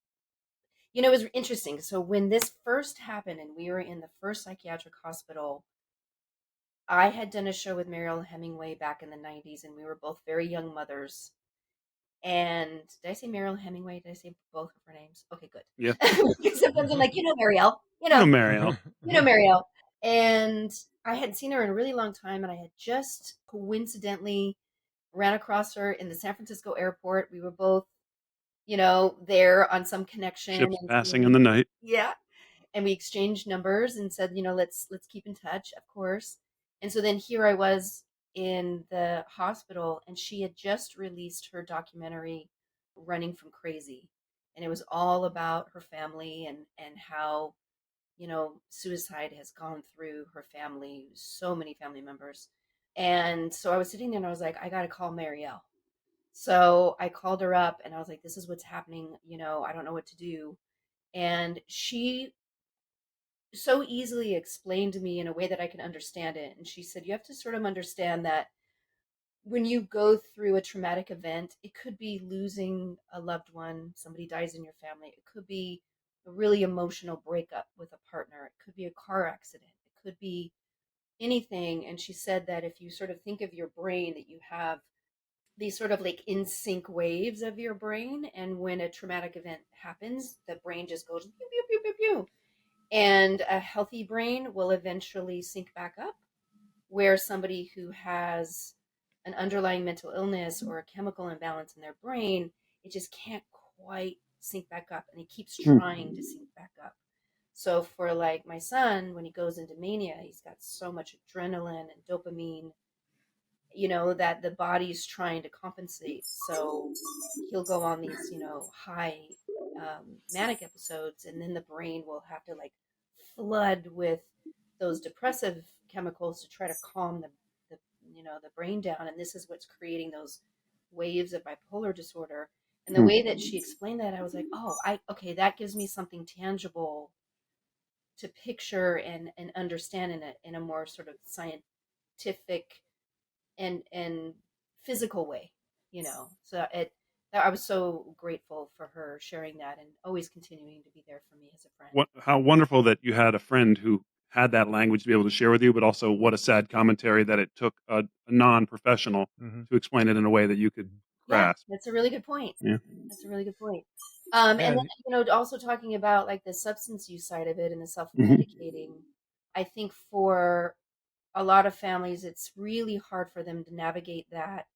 it was interesting. So when this first happened, and we were in the first psychiatric hospital, I had done a show with Mariel Hemingway back in the 90s, and we were both very young mothers. And did I say Mariel Hemingway? Did I say both of her names? Okay, good. Yeah. Because sometimes I'm like, Mariel, You know, Marielle. Mariel. And I hadn't seen her in a really long time, and I had just coincidentally ran across her in the San Francisco airport. We were both, there on some connection, Ships and so passing in the night. yeah, and we exchanged numbers and said, let's keep in touch, of course. And so then here I was in the hospital, and she had just released her documentary, Running from Crazy, and it was all about her family, and how suicide has gone through her family, so many family members. And so I was sitting there, and I was like, I got to call Marielle. So I called her up, and I was like, this is what's happening. I don't know what to do. And she so easily explained to me in a way that I can understand it. And she said, you have to sort of understand that when you go through a traumatic event, it could be losing a loved one, somebody dies in your family, it could be a really emotional breakup with a partner, it could be a car accident, it could be anything. And she said that if you sort of think of your brain, that you have these sort of like in sync waves of your brain. And when a traumatic event happens, the brain just goes pew, pew, pew, pew, pew. And a healthy brain will eventually sync back up, where somebody who has an underlying mental illness or a chemical imbalance in their brain, it just can't quite sync back up, and it keeps trying to sync back up. So for like my son, when he goes into mania, he's got so much adrenaline and dopamine, that the body's trying to compensate. So he'll go on these, high manic episodes, and then the brain will have to like flood with those depressive chemicals to try to calm the the brain down. And this is what's creating those waves of bipolar disorder. And the way that she explained that, I was like, oh, okay, that gives me something tangible to picture and understand in a more sort of scientific and physical way, so I was so grateful for her sharing that, and always continuing to be there for me as a friend. How wonderful that you had a friend who had that language to be able to share with you, but also what a sad commentary that it took a non-professional Mhm. to explain it in a way that you could Yeah, grasp. that's a really good point. Yeah. That's a really good point. Yeah. And then also talking about like the substance use side of it and the Mhm. self-medicating. I think for a lot of families, it's really hard for them to navigate that.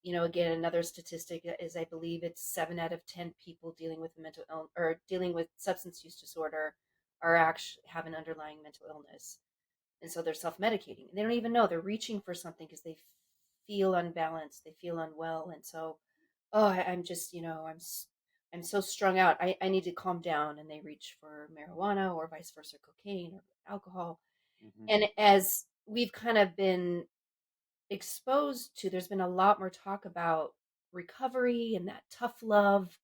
Again, another statistic is, I believe it's 7 out of 10 people dealing with a mental illness or dealing with substance use disorder are actually have an underlying mental illness, and so they're self-medicating. They don't even know they're reaching for something because they feel unbalanced, they feel unwell, and so, oh, I'm just, I'm so strung out. I need to calm down, and they reach for marijuana or vice versa, cocaine or alcohol. Mhm. And as we've kind of been exposed to, there's been a lot more talk about recovery and that tough love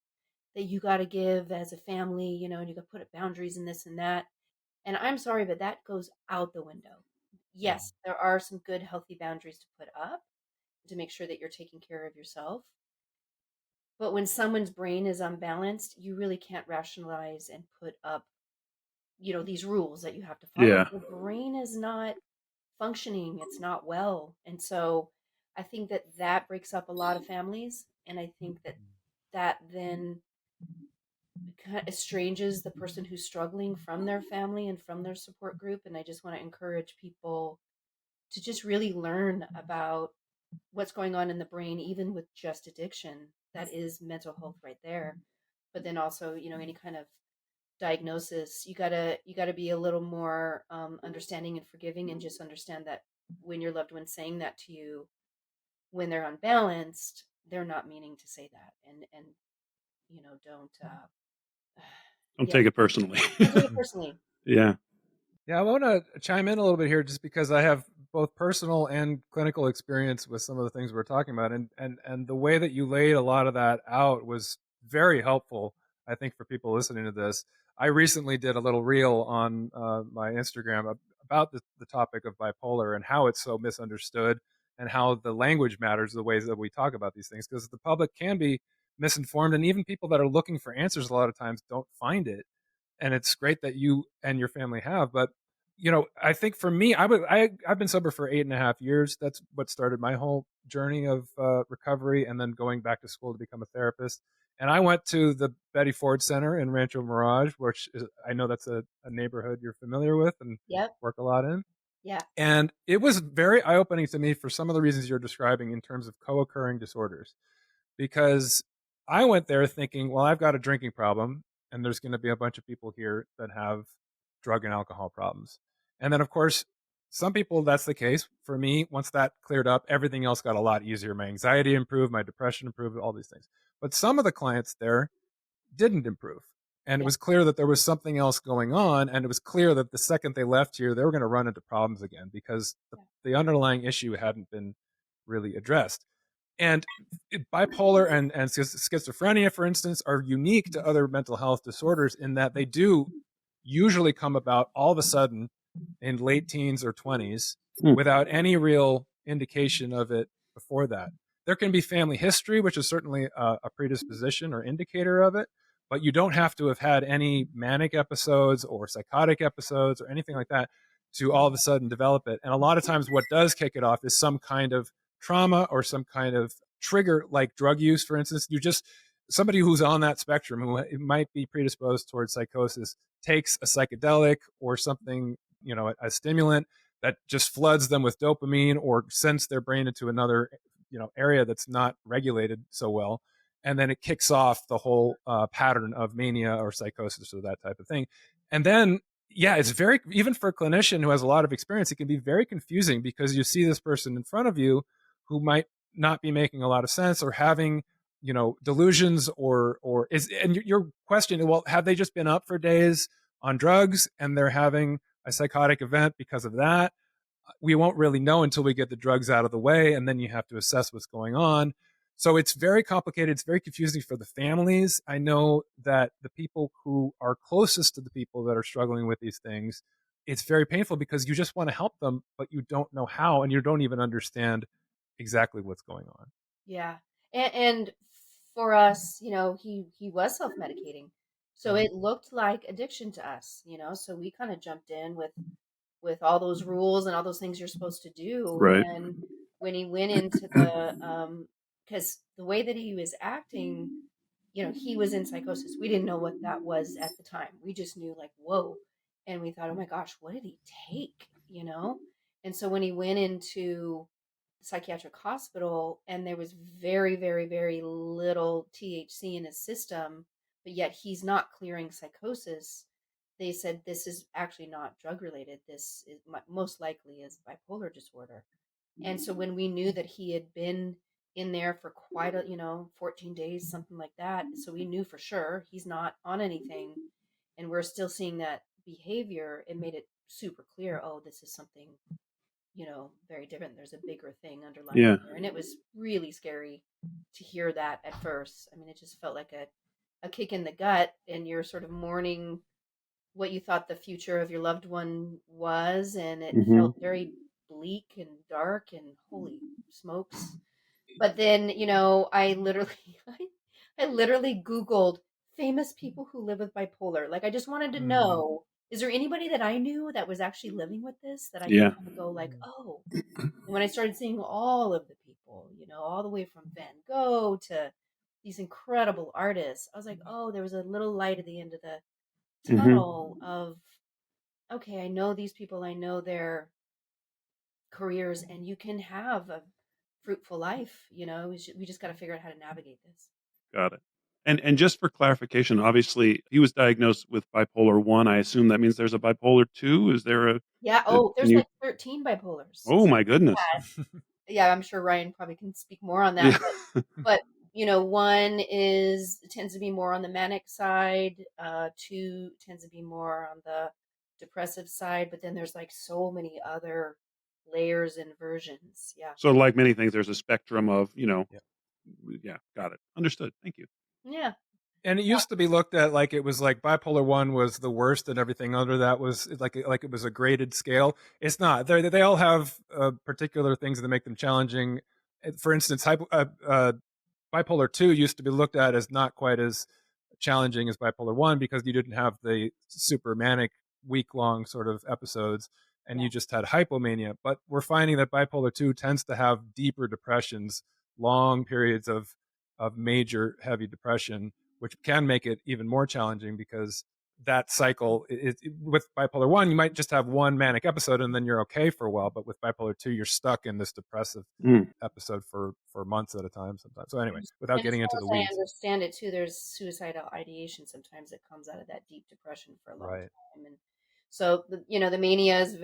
that you got to give as a family, and you got to put boundaries and this and that. And I'm sorry, but that goes out the window. Yes, there are some good, healthy boundaries to put up to make sure that you're taking care of yourself. But when someone's brain is unbalanced, you really can't rationalize and put up, these rules that you have to follow. Yeah. The brain is not functioning, it's not well. And so I think that that breaks up a lot of families. And I think that that then kind of estranges the person who's struggling from their family and from their support group. And I just want to encourage people to just really learn about what's going on in the brain, even with just addiction. That is mental health right there. But then also, any kind of diagnosis, you gotta be a little more understanding and forgiving, and just understand that when your loved one's saying that to you, when they're unbalanced, they're not meaning to say that, and don't Don't yeah, take it personally. don't take it personally. Yeah. Yeah, I want to chime in a little bit here, just because I have both personal and clinical experience with some of the things we're talking about, and the way that you laid a lot of that out was very helpful, I think, for people listening to this. I recently did a little reel on my Instagram about the topic of bipolar and how it's so misunderstood, and how the language matters, the ways that we talk about these things, because the public can be misinformed, and even people that are looking for answers a lot of times don't find it. And it's great that you and your family have. But I think for me, I've been sober for 8.5 years. That's what started my whole journey of recovery, and then going back to school to become a therapist. And I went to the Betty Ford Center in Rancho Mirage, which is, I know that's a neighborhood you're familiar with and Yep. work a lot in. Yeah. And it was very eye opening to me for some of the reasons you're describing in terms of co occurring disorders, because I went there thinking, well, I've got a drinking problem, and there's going to be a bunch of people here that have drug and alcohol problems. And then, of course, some people, that's the case. For me, once that cleared up, everything else got a lot easier. My anxiety improved, my depression improved, all these things. But some of the clients there didn't improve. And it Yeah. was clear that there was something else going on. And it was clear that the second they left here, they were going to run into problems again, because Yeah. the underlying issue hadn't been really addressed. And bipolar and schizophrenia, for instance, are unique to other mental health disorders in that they do usually come about all of a sudden in late teens or 20s Hmm. without any real indication of it before that. There can be family history, which is certainly a predisposition or indicator of it, but you don't have to have had any manic episodes or psychotic episodes or anything like that to all of a sudden develop it. And a lot of times, what does kick it off is some kind of trauma or some kind of trigger, like drug use, for instance. You just, somebody who's on that spectrum, who might be predisposed towards psychosis, takes a psychedelic or something, a stimulant that just floods them with dopamine or sends their brain into another, area that's not regulated so well. And then it kicks off the whole pattern of mania or psychosis or that type of thing. And then, yeah, it's very, even for a clinician who has a lot of experience, it can be very confusing, because you see this person in front of you who might not be making a lot of sense or having delusions, or is, and your question, well, have they just been up for days on drugs and they're having a psychotic event because of that? We won't really know until we get the drugs out of the way, and then you have to assess what's going on. So it's very complicated, it's very confusing for the families. I know that the people who are closest to the people that are struggling with these things, it's very painful, because you just want to help them, but you don't know how, and you don't even understand exactly what's going on. Yeah. And for us, he was self-medicating. So Mhm. it looked like addiction to us, so we kind of jumped in with all those rules and all those things you're supposed to do. Right. And when he went into the because the way that he was acting, he was in psychosis. We didn't know what that was at the time. We just knew, like, whoa. And we thought, oh my gosh, what did he take? And so when he went into the psychiatric hospital, and there was very, very, very little THC in his system, but yet he's not clearing psychosis, they said this is actually not drug related. This is most likely is bipolar disorder. And so when we knew that he had been in there for quite 14 days, something like that, so we knew for sure he's not on anything, and we're still seeing that behavior, it made it super clear, oh, this is something very different. There's a bigger thing underlying Yeah. there. And it was really scary to hear that at first. I mean, it just felt like a kick in the gut, and you're sort of mourning what you thought the future of your loved one was, and it Hmm. felt very bleak and dark and holy smokes. But then, I literally I literally Googled famous people who live with bipolar. Like I just wanted to Mm. know, is there anybody that I knew that was actually living with this that I could Yeah. kind of go like, oh. And when I started seeing all of the people, all the way from Van Gogh to these incredible artists, I was like, oh, there was a little light at the end of the Hmm. tunnel of, okay, I know these people, I know their careers, and you can have a fruitful life. We just got to figure out how to navigate this. Got it. And just for clarification, obviously he was diagnosed with bipolar 1. I assume that means there's a bipolar 2. Is there Yeah. can Oh, there's you? like 13 bipolars. Oh So my goodness. yeah, I'm sure Ryan probably can speak more on that. Yeah. But one tends to be more on the manic side. Two tends to be more on the depressive side. But then there's like so many other layers and versions. Yeah. So like many things, there's a spectrum of, Yeah. yeah, got it. Understood. Thank you. Yeah. And it used to be looked at like it was like bipolar 1 was the worst, and everything under that was like it was a graded scale. It's not. They all have particular things that make them challenging. For instance, bipolar 2 used to be looked at as not quite as challenging as bipolar 1 because you didn't have the super manic week long sort of episodes, and Yeah. you just had hypomania. But we're finding that bipolar 2 tends to have deeper depressions, long periods of major heavy depression, which can make it even more challenging because that cycle with bipolar 1 you might just have one manic episode and then you're okay for a while, but with bipolar 2 you're stuck in this depressive Mm, episode for months at a time sometimes. So anyway, And without as getting far into as the I weeds. understand it too, there's suicidal ideation sometimes that comes out of that deep depression for a long Right. time. And so the mania is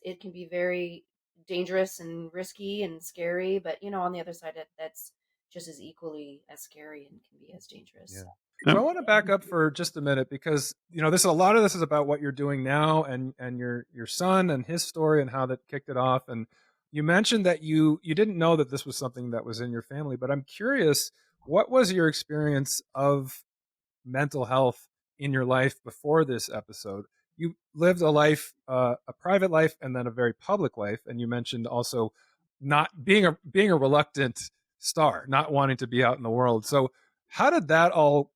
it can be very dangerous and risky and scary, but on the other side that's just as equally as scary and can be as dangerous. Yeah. So, So yeah. I want to back up for just a minute because this a lot of this is about what you're doing now and your son and his story and how that kicked it off. And you mentioned that you didn't know that this was something that was in your family, but I'm curious, what was your experience of mental health in your life before this episode? You lived a life, a private life, and then a very public life, and you mentioned also not being a reluctant star, not wanting to be out in the world. So how did that all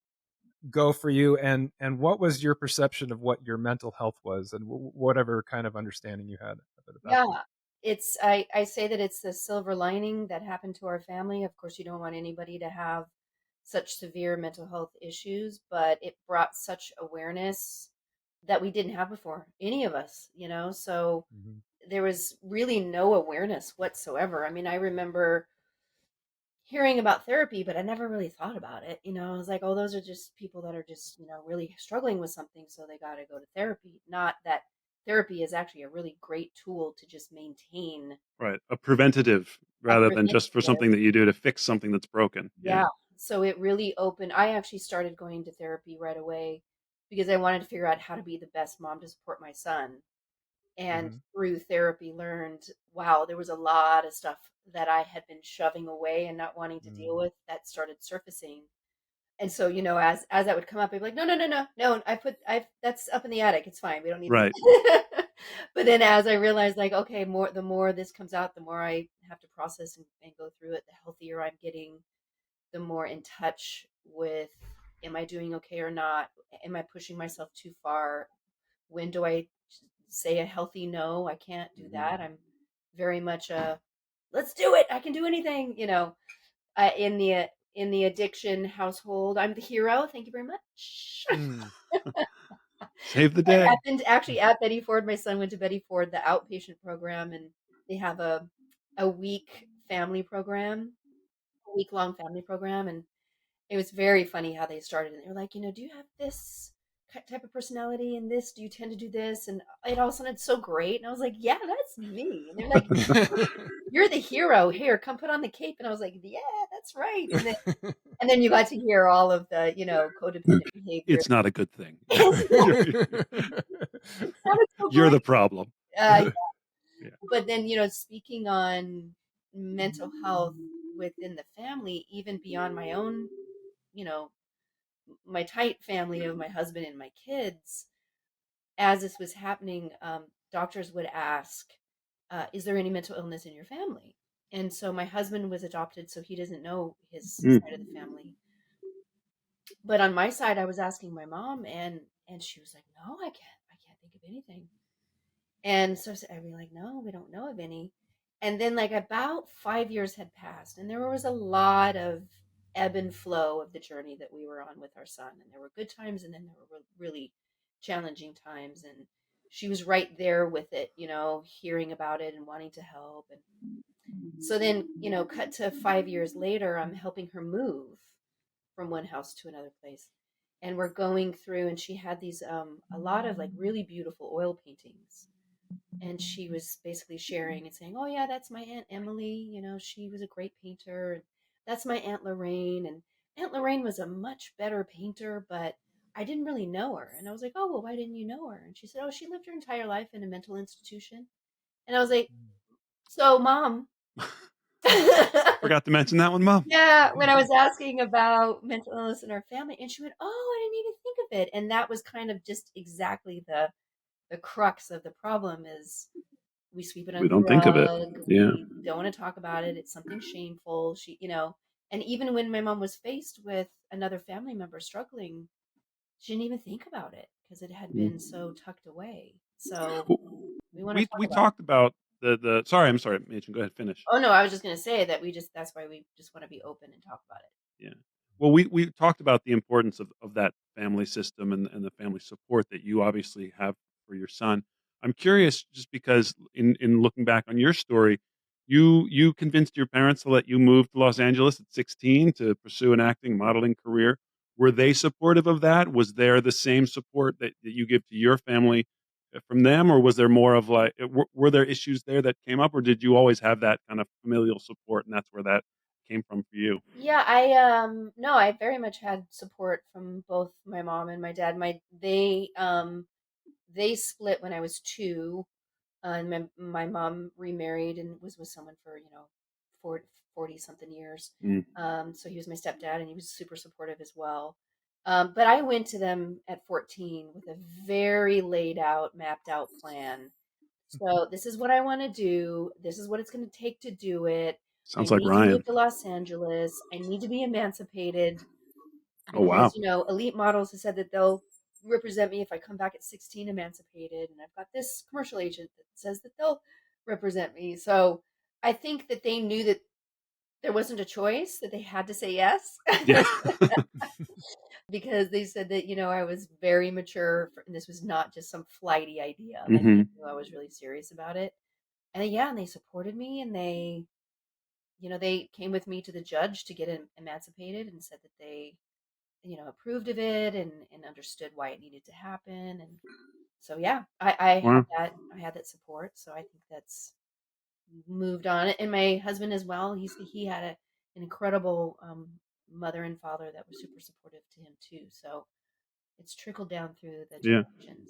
go for you, and what was your perception of what your mental health was, and whatever kind of understanding you had of it at that yeah, point? I say that it's the silver lining that happened to our family. Of course, you don't want anybody to have such severe mental health issues, but it brought such awareness that we didn't have before, any of us. So Hmm. there was really no awareness whatsoever. I mean, I remember hearing about therapy, but I never really thought about it. I was like, oh, those are just people that are just, really struggling with something, so they got to go to therapy. Not that therapy is actually a really great tool to just maintain Right. A preventative a rather than just for preventative. something that you do to fix something that's broken. Yeah. Yeah. So it really opened. I actually started going to therapy right away because I wanted to figure out how to be the best mom to support my son. And Hmm. through therapy, learned, wow, there was a lot of stuff that I had been shoving away and not wanting to deal Hmm. with that started surfacing. And so, as that would come up, I'd be like, no, no, no, no, no. I that's up in the attic. It's fine. We don't need Right. to. But then, as I realized, like, okay, the more this comes out, the more I have to process and go through it. The healthier I'm getting, the more in touch with, am I doing okay or not? Am I pushing myself too far? When do I say a healthy no? I can't do Hmm. that. I'm very much a let's do it. I can do anything. In the addiction household, I'm the hero. Thank you very much. Mm. Save the I day. happened actually at Betty Ford. My son went to Betty Ford, the outpatient program, and they have a week family program, a week long family program, and it was very funny how they started. And they were like, do you have this type of personality and this? Do you tend to do this? And it all sounded so great. And I was like, yeah, that's me. And they're like, you're the hero. Here, come put on the cape. And I was like, yeah, that's right. And then you got to hear all of the, codependent behavior. It's not a good thing. It you're sounded so you're great. the problem. Uh, But then, speaking on mental health within the family, even beyond my own, you know, my tight family of my husband and my kids, as this was happening, doctors would ask, is there any mental illness in your family? And so my husband was adopted, so he doesn't know his Mm. side of the family. But on my side, I was asking my mom, and she was like, "No, I can't think of anything." And so I'd be like, "No, we don't know of any." And then like about 5 years had passed, and there was a lot of ebb and flow of the journey that we were on with our son. And there were good times, and then there were really challenging times. And she was right there with it, hearing about it and wanting to help. And so then, cut to 5 years later, I'm helping her move from one house to another place. And we're going through, and she had these, a lot of like really beautiful oil paintings. And she was basically sharing and saying, "Oh yeah, that's my Aunt Emily. She was a great painter. And that's my Aunt Lorraine. And Aunt Lorraine was a much better painter, but I didn't really know her." And I was like, "Oh, well, why didn't you know her?" And she said, "Oh, she lived her entire life in a mental institution." And I was like, "So, Mom." Forgot to mention that one, Mom. Yeah, when I was asking about mental illness in our family, and she went, "Oh, I didn't even think of it." And that was kind of just exactly the crux of the problem is we sweep it We under the don't think of it. rug. Yeah. We don't want to talk about it. It's something shameful. And even when my mom was faced with another family member struggling, she didn't even think about it because it had been so tucked away. So we want to talk We about it. talked about the. Sorry, I'm sorry, Machen. Go ahead, finish. Oh no, I was just going to say that that's why we just want to be open and talk about it. Yeah. Well, we talked about the importance of that family system and the family support that you obviously have for your son. I'm curious, just because in looking back on your story, you convinced your parents to let you move to Los Angeles at 16 to pursue an acting modeling career. Were they supportive of that? Was there the same support that you give to your family from them, or was there more of like were there issues there that came up, or did you always have that kind of familial support, and that's where that came from for you? Yeah, no, I very much had support from both my mom and my dad. They split when I was 2, and my mom remarried and was with someone for 40 something years. Mm. So he was my stepdad, and he was super supportive as well. But I went to them at 14 with a very laid out, mapped out plan. So this is what I want to do. This is what it's going to take to do it. I Sounds like need to Ryan. move to Los Angeles. I need to be emancipated Oh, wow. because, elite models have said that they'll represent me if I come back at 16 emancipated. And I've got this commercial agent that says that they'll represent me. So I think that they knew that there wasn't a choice, that they had to say yes. Yeah. Because they said that, I was very mature and this was not just some flighty idea. Like they Mhm. knew I was really serious about it. And yeah, and they supported me, and they came with me to the judge to get emancipated and said that they approved of it and understood why it needed to happen. And so yeah, Wow. I had that support, so I think that's moved on. And my husband as well, he had an incredible mother and father that were super supportive to him too, so it's trickled down through the Yeah. generations.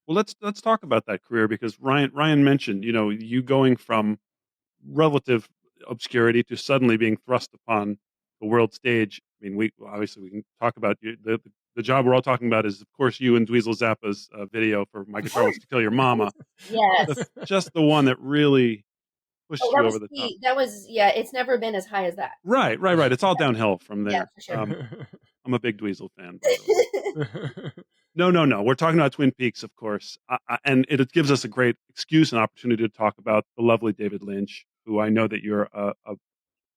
Well, let's talk about that career because Ryan mentioned, you going from relative obscurity to suddenly being thrust upon the world stage. I mean, we can talk about the job we're all talking about is, of course, you and Dweezil Zappa's video for "My Guitar Wants to Kill Your Mama." Yes. Just the one that really Oh, pushed you over the top. yeah, it's never been as high as that. Right. It's all downhill from Yeah, there. for sure. I'm a big Dweezil fan, by the way. No. We're talking about Twin Peaks, of course, and it gives us a great excuse and opportunity to talk about the lovely David Lynch, who I know that you're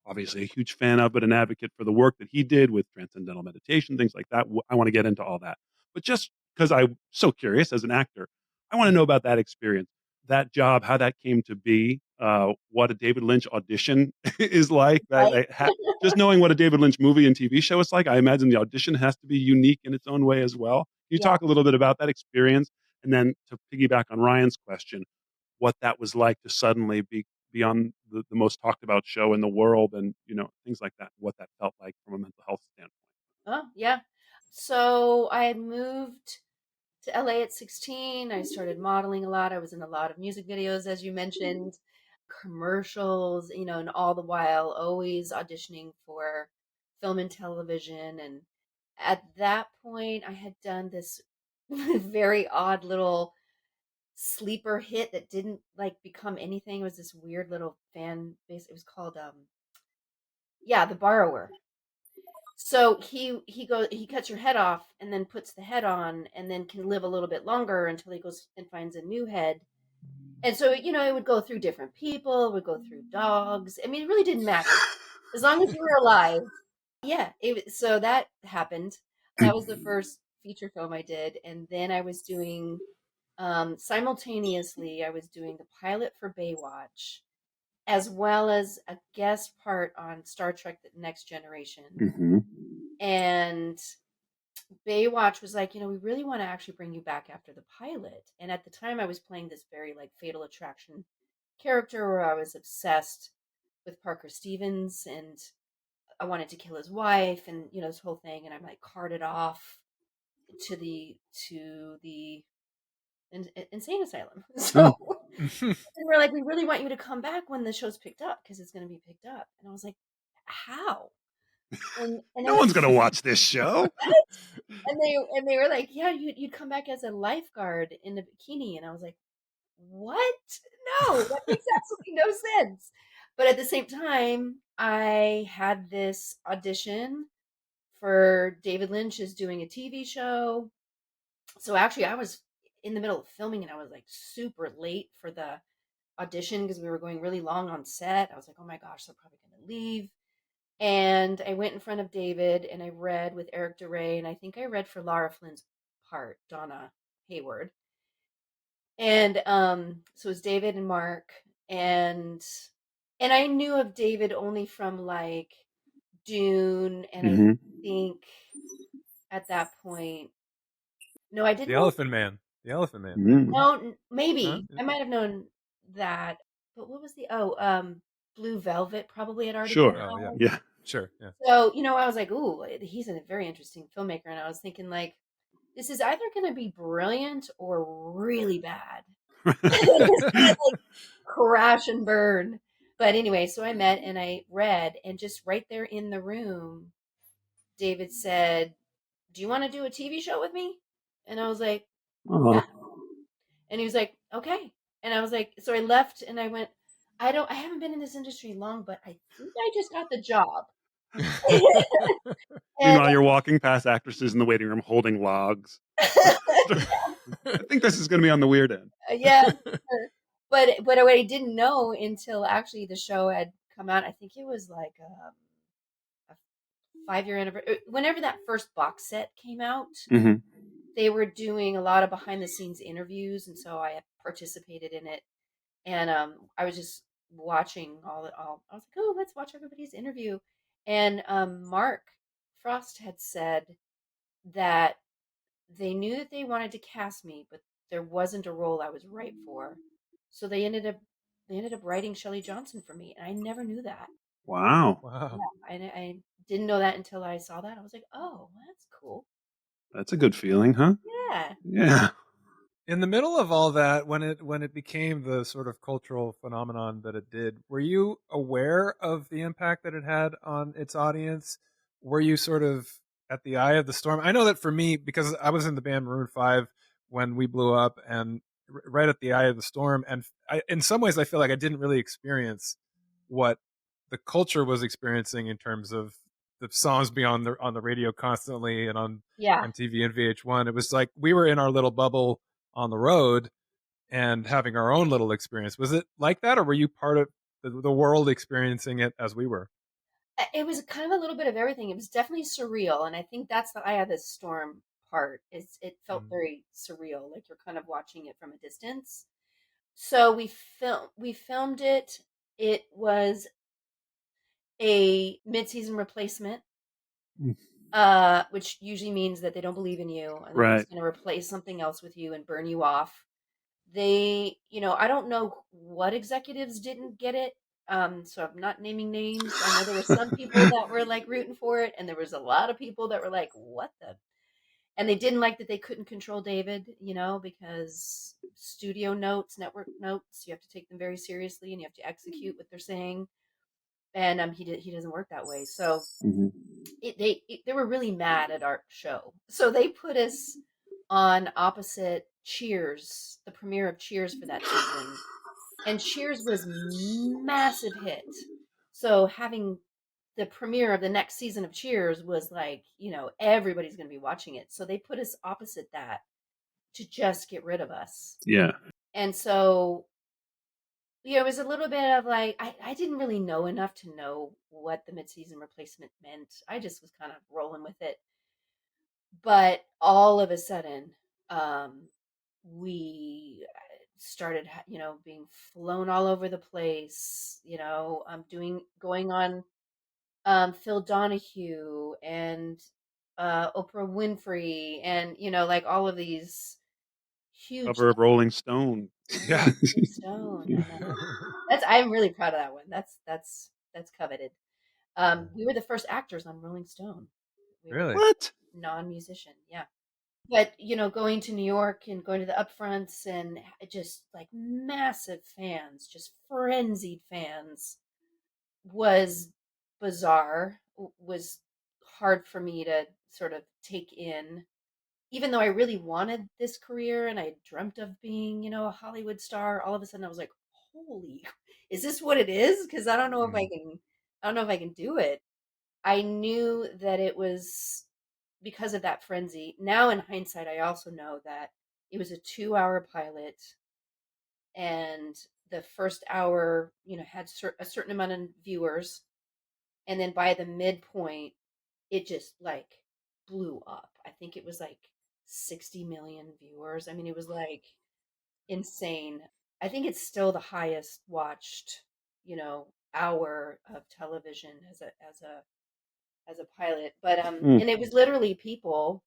obviously a huge fan of, but an advocate for the work that he did with Transcendental Meditation, things like that. I want to get into all that, but just because I'm so curious as an actor, I want to know about that experience, that job, how that came to be, what a David Lynch audition is like. Right? Just knowing what a David Lynch movie and TV show is like, I imagine the audition has to be unique in its own way as well. Can you Yeah. talk a little bit about that experience, and then to piggyback on Ryan's question, what that was like to suddenly be on the most talked about show in the world, and things like that, what that felt like from a mental health standpoint. Oh, yeah. So I had moved. to LA at 16. I started modeling a lot. I was in a lot of music videos, as you mentioned, commercials, and all the while always auditioning for film and television. And at that point, I had done this very odd little sleeper hit that didn't like become anything. It was this weird little fan base. It was called yeah, The Borrower. So he cuts your head off and then puts the head on and then can live a little bit longer until he goes and finds a new head. And so, it would go through different people, it would go through dogs. I mean, it really didn't matter as long as you were alive. Yeah, so that happened. That was the first feature film I did, and then I was doing simultaneously. I was doing the pilot for Baywatch, as well as a guest part on Star Trek: The Next Generation. Mm-hmm. And Baywatch was like, we really want to actually bring you back after the pilot. And at the time, I was playing this very like Fatal Attraction character where I was obsessed with Parker Stevens and I wanted to kill his wife and this whole thing. And I'm like carted off to the insane asylum. So and we're like, we really want you to come back when the show's picked up because it's going to be picked up. And I was like, how? And No one's gonna watch this show. and they were like, yeah, you'd come back as a lifeguard in a bikini. And I was like, what? No, that makes absolutely no sense. But at the same time, I had this audition for David Lynch is doing a TV show. So actually, I was in the middle of filming and I was like super late for the audition because we were going really long on set. I was like, oh my gosh, they're probably going to leave. And I went in front of David and I read with Eric DeRay, and I think I read for Lara Flynn's part, Donna Hayward. And so it was David and Mark, and I knew of David only from like Dune, and I think at that point, no, I didn't. The Elephant Man. The Elephant Man. No, maybe Huh? I might have known that, but what was the Blue Velvet probably had already Sure. come out. Oh, Yeah. Sure. Yeah. So, I was like, ooh, he's a very interesting filmmaker. And I was thinking, like, this is either going to be brilliant or really bad. It's going to like crash and burn. But anyway, so I met and I read, and just right there in the room, David said, do you want to do a TV show with me? And I was like, yeah. And he was like, okay. And I was like, so I left and I went, I haven't been in this industry long, but I think I just got the job. Meanwhile, you're walking past actresses in the waiting room holding logs. I think this is going to be on the weird end. Yeah, sure. But what I didn't know until actually the show had come out, I think it was like a 5-year anniversary. Whenever that first box set came out, they were doing a lot of behind the scenes interviews, and so I participated in it. And I was just watching all. I was like, oh, let's watch everybody's interview. And Mark Frost had said that they knew that they wanted to cast me, but there wasn't a role I was right for. So they ended up writing Shelley Johnson for me, and I never knew that. Wow. Yeah, I didn't know that until I saw that. I was like, oh, that's cool. That's a good feeling, huh? Yeah. Yeah. In the middle of all that, when it became the sort of cultural phenomenon that it did, were you aware of the impact that it had on its audience? Were you sort of at the eye of the storm? I know that for me, because I was in the band Maroon 5 when we blew up, and right at the eye of the storm, and in some ways I feel like I didn't really experience what the culture was experiencing in terms of the songs being on the radio constantly and on MTV and VH1. It was like we were in our little bubble on the road and having our own little experience. Was it like that, or were you part of the world experiencing it as we were? It was kind of a little bit of everything. It was definitely surreal, and I think that's the eye of the storm part. It felt very surreal, like you're kind of watching it from a distance. So we filmed it. It was a mid-season replacement, which usually means that they don't believe in you and they're just going to replace something else with you and burn you off. They, I don't know what executives didn't get it. So I'm not naming names. I know there were some people that were like rooting for it, and there was a lot of people that were like, what the? And they didn't like that they couldn't control David, because studio notes, network notes, you have to take them very seriously and you have to execute what they're saying. And he doesn't work that way. So they were really mad at our show. So they put us on opposite Cheers, the premiere of Cheers for that season. And Cheers was massive hit. So having the premiere of the next season of Cheers was like, everybody's going to be watching it. So they put us opposite that to just get rid of us. Yeah. And so, it was a little bit of like, I didn't really know enough to know what the mid-season replacement meant. I just was kind of rolling with it. But all of a sudden, we started, being flown all over the place, going on Phil Donahue and Oprah Winfrey, and like all of these huge Cover of Rolling Stone. Yeah. Rolling Stone. I know. I'm really proud of that one. That's coveted. We were the first actors on Rolling Stone. We were Really? What? non-musician, yeah. But going to New York and going to the upfronts and just like massive fans, just frenzied fans, was bizarre. Was hard for me to sort of take in, even though I really wanted this career and I dreamt of being, a Hollywood star. All of a sudden I was like, holy, is this what it is? Because I don't know if I can do it. I knew that it was because of that frenzy. Now in hindsight, I also know that it was a 2-hour pilot, and the first hour, had a certain amount of viewers, and then by the midpoint, it just like blew up. I think it was like 60 million viewers. I mean, it was like insane. I think it's still the highest watched, hour of television as a pilot. But and it was literally people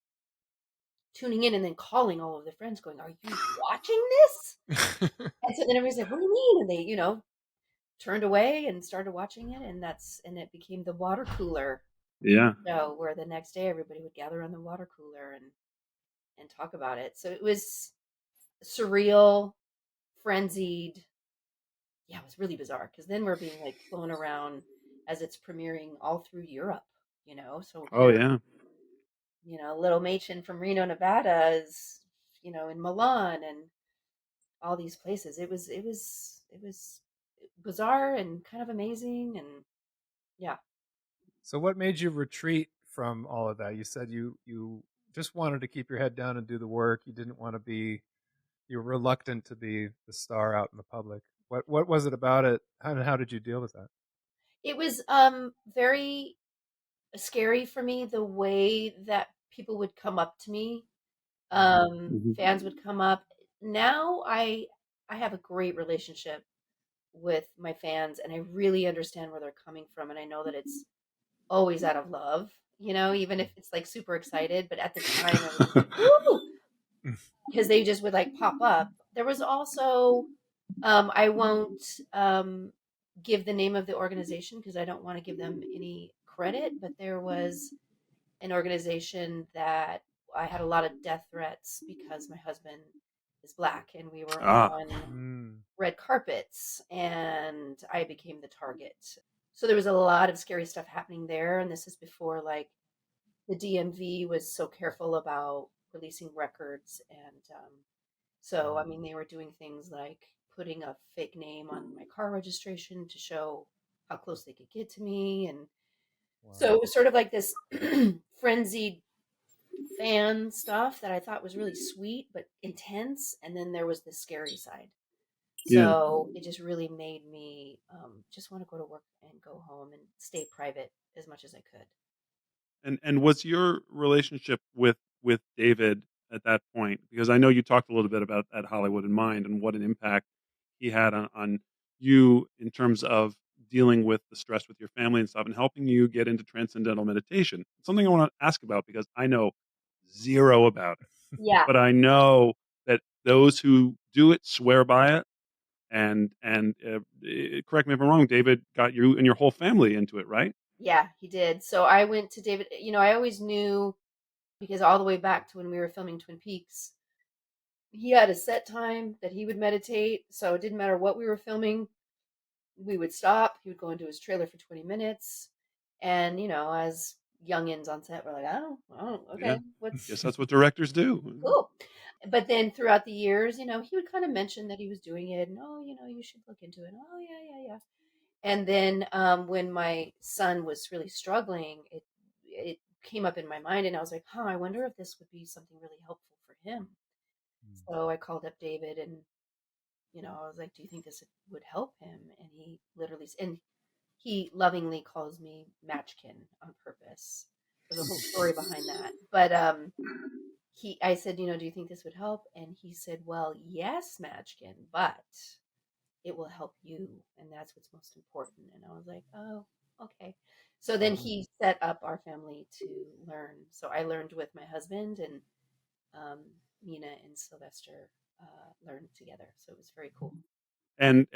tuning in and then calling all of their friends going, "Are you watching this?" And so then everybody's like, "What do you mean?" And they, turned away and started watching it, and it became the water cooler Yeah. show, where the next day everybody would gather on the water cooler and talk about it. So it was surreal, frenzied. Yeah, it was really bizarre, because then we're being like flown around as it's premiering all through Europe, So Oh here, yeah. little Mädchen from Reno, Nevada is, in Milan and all these places. It was bizarre and kind of amazing, and yeah. So what made you retreat from all of that? You said you just wanted to keep your head down and do the work. You didn't want to be, you were reluctant to be the star out in the public. What was it about it? How did you deal with that? It was very scary for me, the way that people would come up to me. Fans would come up. Now I have a great relationship with my fans, and I really understand where they're coming from, and I know that it's always out of love, even if it's like super excited. But at the time I was just like, woo, because they just would like pop up. There was also, I won't give the name of the organization because I don't want to give them any credit, but there was an organization that I had a lot of death threats because my husband is black, and we were Ah. on red carpets and I became the target. So there was a lot of scary stuff happening there. And this is before like the DMV was so careful about releasing records. And so, I mean, they were doing things like putting a fake name on my car registration to show how close they could get to me. And so it was sort of like this frenzied fan stuff that I thought was really sweet but intense. And then there was the scary side. Yeah. So it just really made me just want to go to work and go home and stay private as much as I could. And was your relationship with David at that point? Because I know you talked a little bit about at Hollywood in Mind and what an impact he had on you in terms of dealing with the stress with your family and stuff, and helping you get into transcendental meditation. Something I want to ask about because I know zero about it, Yeah, but I know that those who do it swear by it. And correct me if I'm wrong, David got you and your whole family into it, right? yeah, he did. So I went to David. I always knew because all the way back to when we were filming Twin Peaks, he had a set time that he would meditate. So it didn't matter what we were filming, we would stop. He would go into his trailer for 20 minutes. And, as youngins on set, we're like, Yeah, okay, guess what's that's what directors do. cool. But then throughout the years, he would kind of mention that he was doing it, and you should look into it. Oh, yeah, yeah, yeah. And then when my son was really struggling, it came up in my mind, and I was like, I wonder if this would be something really helpful for him. So I called up David, and I was like, "Do you think this would help him?" And he literally, and he lovingly calls me Matchkin on purpose. There's a whole story behind that, but I said, "Do you think this would help?" And he said, "Well, yes, Matchkin, but it will help you, and that's what's most important." And I was like, "Oh, okay." So then he set up our family to learn. So I learned with my husband, and um, Mina and Sylvester learned together. So it was very cool. And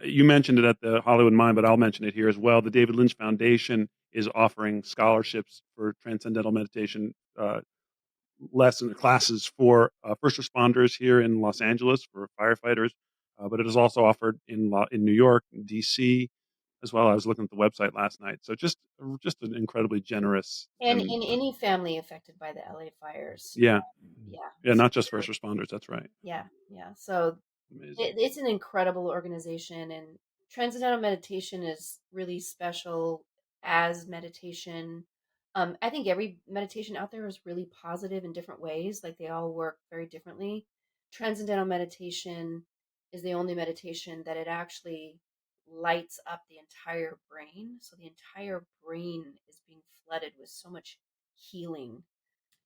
you mentioned it at the Hollywood Mind, but I'll mention it here as well. The David Lynch Foundation is offering scholarships for Transcendental Meditation classes for first responders here in Los Angeles for firefighters, but it is also offered in New York, DC, as well. I was looking at the website last night, so just an incredibly generous And and in any family affected by the LA fires, yeah, yeah, yeah, so not just first responders. That's right. yeah, yeah. So Amazing. it's an incredible organization, and Transcendental Meditation is really special as meditation. I think every meditation out there is really positive in different ways. Like they all work very differently. Transcendental Meditation is the only meditation that it actually lights up the entire brain. So the entire brain is being flooded with so much healing.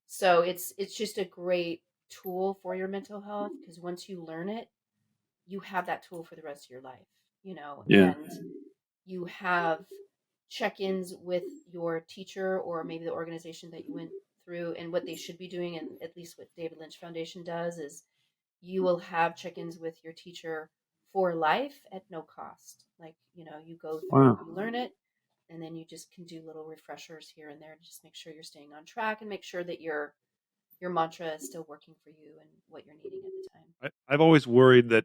So it's just a great tool for your mental health because once you learn it, you have that tool for the rest of your life, Yeah, and you have check-ins with your teacher or maybe the organization that you went through, and what they should be doing, and at least what David Lynch Foundation does is you will have check-ins with your teacher for life at no cost. Like, you go through, wow. you learn it, and then you just can do little refreshers here and there to just make sure you're staying on track and make sure that your mantra is still working for you and what you're needing at the time. I've always worried that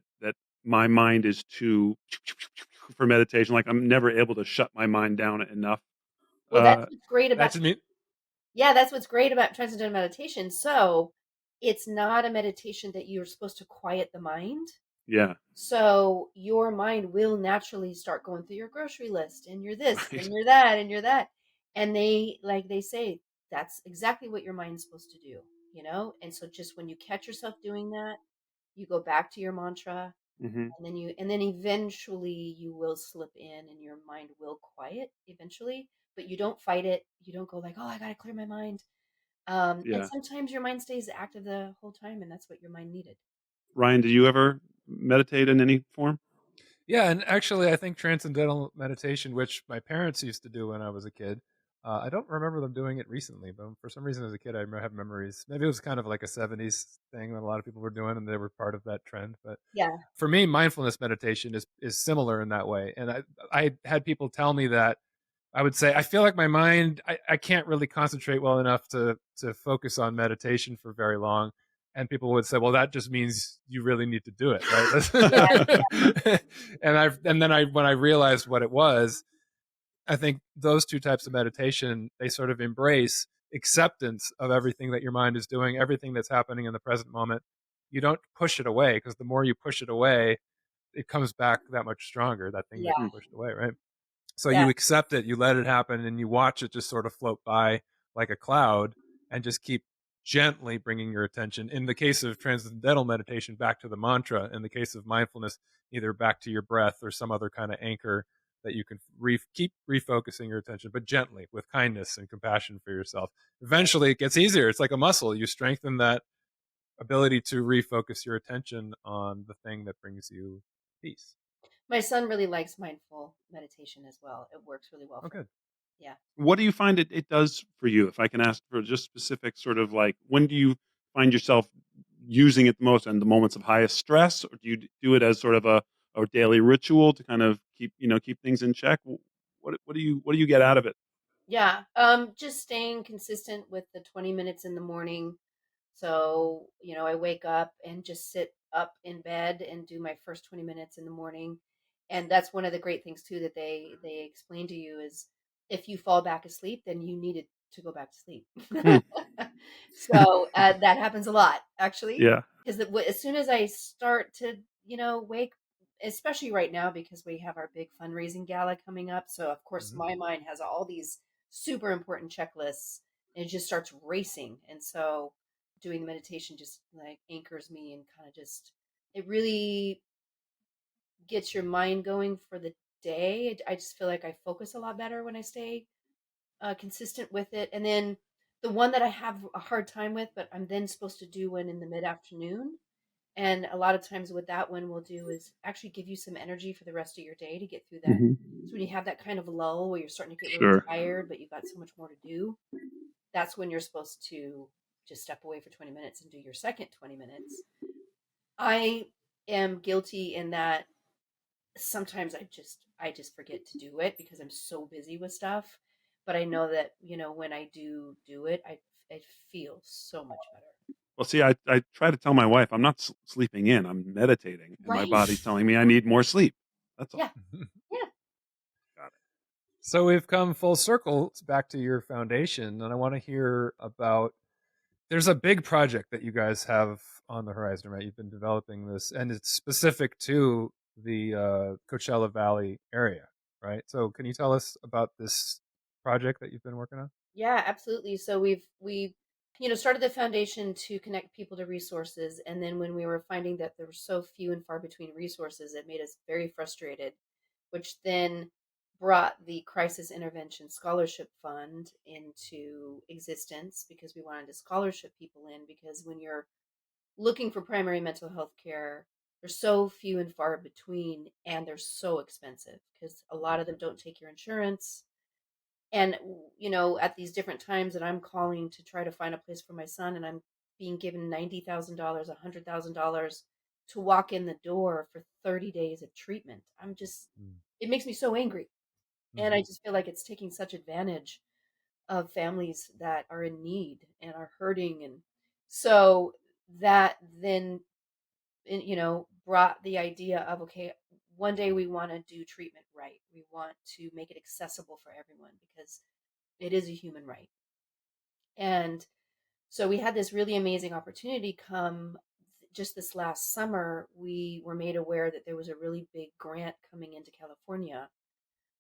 my mind is too for meditation. Like I'm never able to shut my mind down enough. Well, that's Uh, what's great about That's me. yeah, that's what's great about transcendental meditation. So, it's not a meditation that you're supposed to quiet the mind. yeah, So, your mind will naturally start going through your grocery list and you're this and right. you're that and you're that. And they say that's exactly what your mind's supposed to do. And so just when you catch yourself doing that, you go back to your mantra, Hmm. and then eventually you will slip in and your mind will quiet eventually, but you don't fight it. You don't go like, oh, I got to clear my mind. And Yeah. sometimes your mind stays active the whole time, and that's what your mind needed. Ryan, did you ever meditate in any form? Yeah, and actually, I think transcendental meditation, which my parents used to do when I was a kid, I don't remember them doing it recently, but for some reason, as a kid, have memories. Maybe it was kind of like a '70s thing that a lot of people were doing, and they were part of that trend. But Yeah, for me, mindfulness meditation is similar in that way. And I had people tell me that I would say I feel like my mind I can't really concentrate well enough to focus on meditation for very long. And people would say, well, that just means you really need to do it, yeah, right? And then I when I realized what it was, I think those two types of meditation, they sort of embrace acceptance of everything that your mind is doing, everything that's happening in the present moment. You don't push it away, because the more you push it away, it comes back that much stronger, that thing that you yeah, pushed away, right? So yeah. you accept it, you let it happen, and you watch it just sort of float by like a cloud, and just keep gently bringing your attention. In the case of transcendental meditation, back to the mantra. In the case of mindfulness, either back to your breath or some other kind of anchor that you can keep refocusing your attention, but gently, with kindness and compassion for yourself. Eventually, it gets easier. It's like a muscle. You strengthen that ability to refocus your attention on the thing that brings you peace. My son really likes mindful meditation as well. It works really well for Okay. him. Yeah. What do you find it does for you? If I can ask for just specific sort of like, when do you find yourself using it the most, and the moments of highest stress, or do you do it as sort of a daily ritual to kind of keep things in check? What do you get out of it? Yeah. Just staying consistent with the 20 minutes in the morning. So, I wake up and just sit up in bed and do my first 20 minutes in the morning. And that's one of the great things too that they explain to you is if you fall back asleep, then you needed to go back to sleep. Hmm. So that happens a lot actually, Yeah. because as soon as I start to, wake, especially right now because we have our big fundraising gala coming up. So of course Mhm. my mind has all these super important checklists and it just starts racing. And so doing the meditation just like anchors me and kind of just it really gets your mind going for the day. I just feel like I focus a lot better when I stay consistent with it. And then the one that I have a hard time with, but I'm then supposed to do one in the mid afternoon. And a lot of times, what that one will do is actually give you some energy for the rest of your day to get through that. Hmm. So when you have that kind of lull where you're starting to get really Sure. tired, but you've got so much more to do, that's when you're supposed to just step away for 20 minutes and do your second 20 minutes. I am guilty in that sometimes I just forget to do it because I'm so busy with stuff. But I know that, when I do it, I feel so much better. Well, see, I try to tell my wife I'm not sleeping in. I'm meditating, and my Right. body's telling me I need more sleep. That's all. Yeah. Yeah. Got So we've come full circle back to your foundation, and I want to hear about. There's a big project that you guys have on the horizon, right? You've been developing this, and it's specific to the Coachella Valley area, right? So can you tell us about this project that you've been working on? Yeah, absolutely. So we started the foundation to connect people to resources, and then when we were finding that there were so few and far between resources, it made us very frustrated, which then brought the Crisis Intervention Scholarship Fund into existence because we wanted to scholarship people in because when you're looking for primary mental health care, they're so few and far between and they're so expensive because a lot of them don't take your insurance. And at these different times that I'm calling to try to find a place for my son and I'm being given $90,000, $100,000 to walk in the door for 30 days of treatment, it makes me so angry. And I Mm-hmm. just feel like it's taking such advantage of families that are in need and are hurting. And so that then, brought the idea of, okay, one day we want to do treatment right. We want to make it accessible for everyone because it is a human right. And so we had this really amazing opportunity come just this last summer. We were made aware that there was a really big grant coming into California,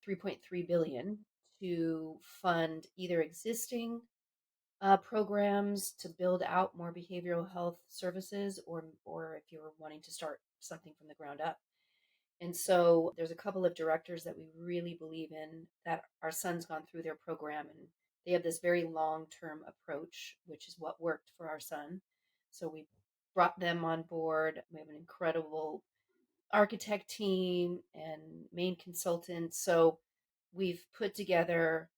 3.3 billion, to fund either existing programs to build out more behavioral health services, or if you're wanting to start something from the ground up. And so there's a couple of directors that we really believe in that our son's gone through their program and they have this very long-term approach, which is what worked for our son. So we brought them on board. We have an incredible architect team and main consultant. So we've put together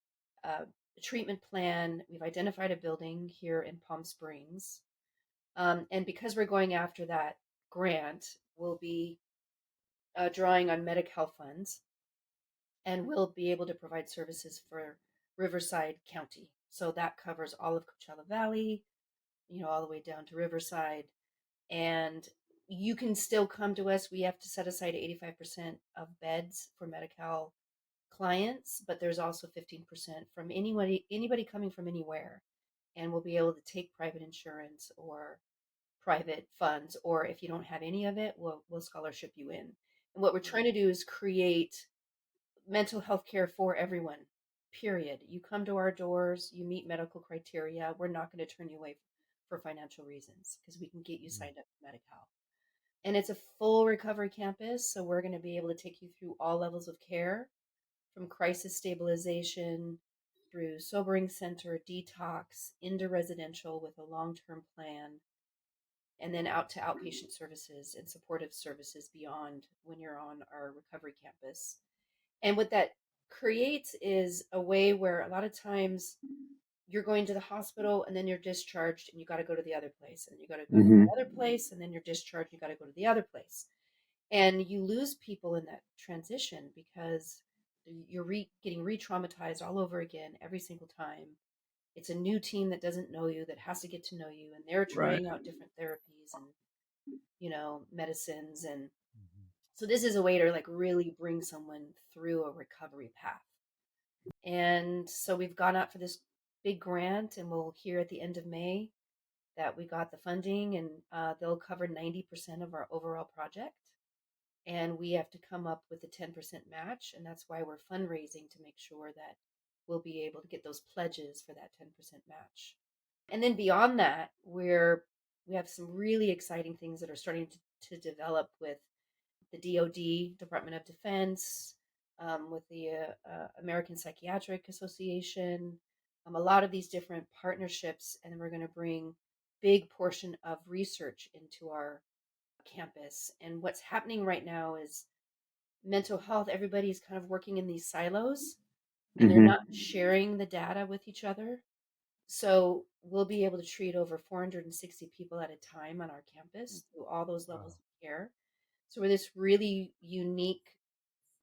a treatment plan. We've identified a building here in Palm Springs. And because we're going after that grant, we'll be drawing on Medi-Cal funds, and we'll be able to provide services for Riverside County. So that covers all of Coachella Valley, all the way down to Riverside. And you can still come to us. We have to set aside 85% of beds for Medi-Cal clients, but there's also 15% from anybody coming from anywhere. And we'll be able to take private insurance or private funds, or if you don't have any of it, we'll scholarship you in. And what we're trying to do is create mental health care for everyone, period. You come to our doors, you meet medical criteria. We're not going to turn you away for financial reasons because we can get you signed up for Medi-Cal. And it's a full recovery campus, so we're going to be able to take you through all levels of care from crisis stabilization through sobering center, detox, into residential with a long term plan, and then out to outpatient services and supportive services beyond when you're on our recovery campus. And what that creates is a way where a lot of times you're going to the hospital and then you're discharged and you got to go to the other place and you got to it. go to Hmm. that other place and then you're discharged, you got to go to the other place. And you lose people in that transition because you're getting re-traumatized all over again every single time. It's a new team that doesn't know you, that has to get to know you, and they're Right. trying out different therapies and medicines. And so this is a way to like really bring someone through a recovery path. And so we've gone out for this big grant, and we'll hear at the end of May that we got the funding, and they'll cover 90% of our overall project. And we have to come up with a 10% match. And that's why we're fundraising, to make sure that we'll be able to get those pledges for that 10% match. And then beyond that, we have some really exciting things that are starting to develop with the DoD, Department of Defense, with the American Psychiatric Association, a lot of these different partnerships. And we're going to bring big portion of research into our campus. And what's happening right now is mental health, everybody's kind of working in these silos, and they're Mhm. not sharing the data with each other. So we'll be able to treat over 460 people at a time on our campus through all those levels of care. So we're this really unique,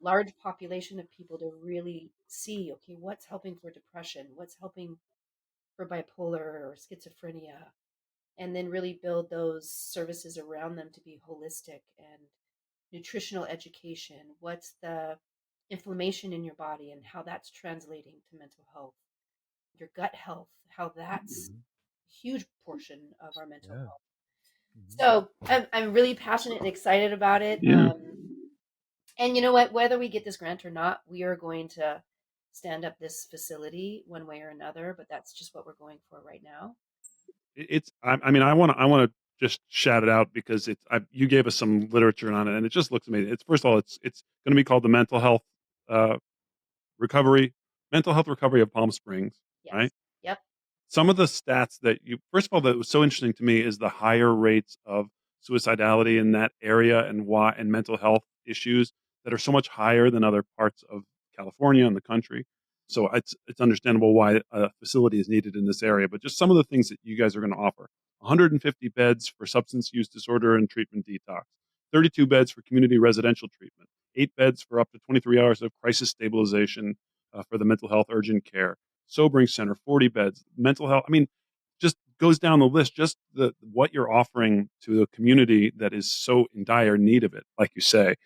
large population of people to really see, okay, what's helping for depression, what's helping for bipolar or schizophrenia, and then really build those services around them to be holistic. And nutritional education, what's the inflammation in your body and how that's translating to mental health, your gut health, how that's a huge portion of our mental Yeah. health. So I'm really passionate and excited about it. Yeah. And you know what? Whether we get this grant or not, we are going to stand up this facility one way or another. But that's just what we're going for right now. It's I mean, I wanna just shout it out because you gave us some literature on it, and it just looks amazing. It's first of all, it's gonna be called the uh, recovery mental health recovery of Palm Springs, right? Yes. Yep. Some of the stats that you first of all, that was so interesting to me is the higher rates of suicidality in that area, and mental health issues that are so much higher than other parts of California and the country. So it's understandable why a facility is needed in this area. But just some of the things that you guys are going to offer: 150 beds for substance use disorder and treatment detox, 32 beds for community residential treatment, 8 beds for up to 23 hours of crisis stabilization for the mental health urgent care, sobering center, 40 beds, mental health. I mean, just goes down the list. Just the what you're offering to a community that is so in dire need of it, like you say.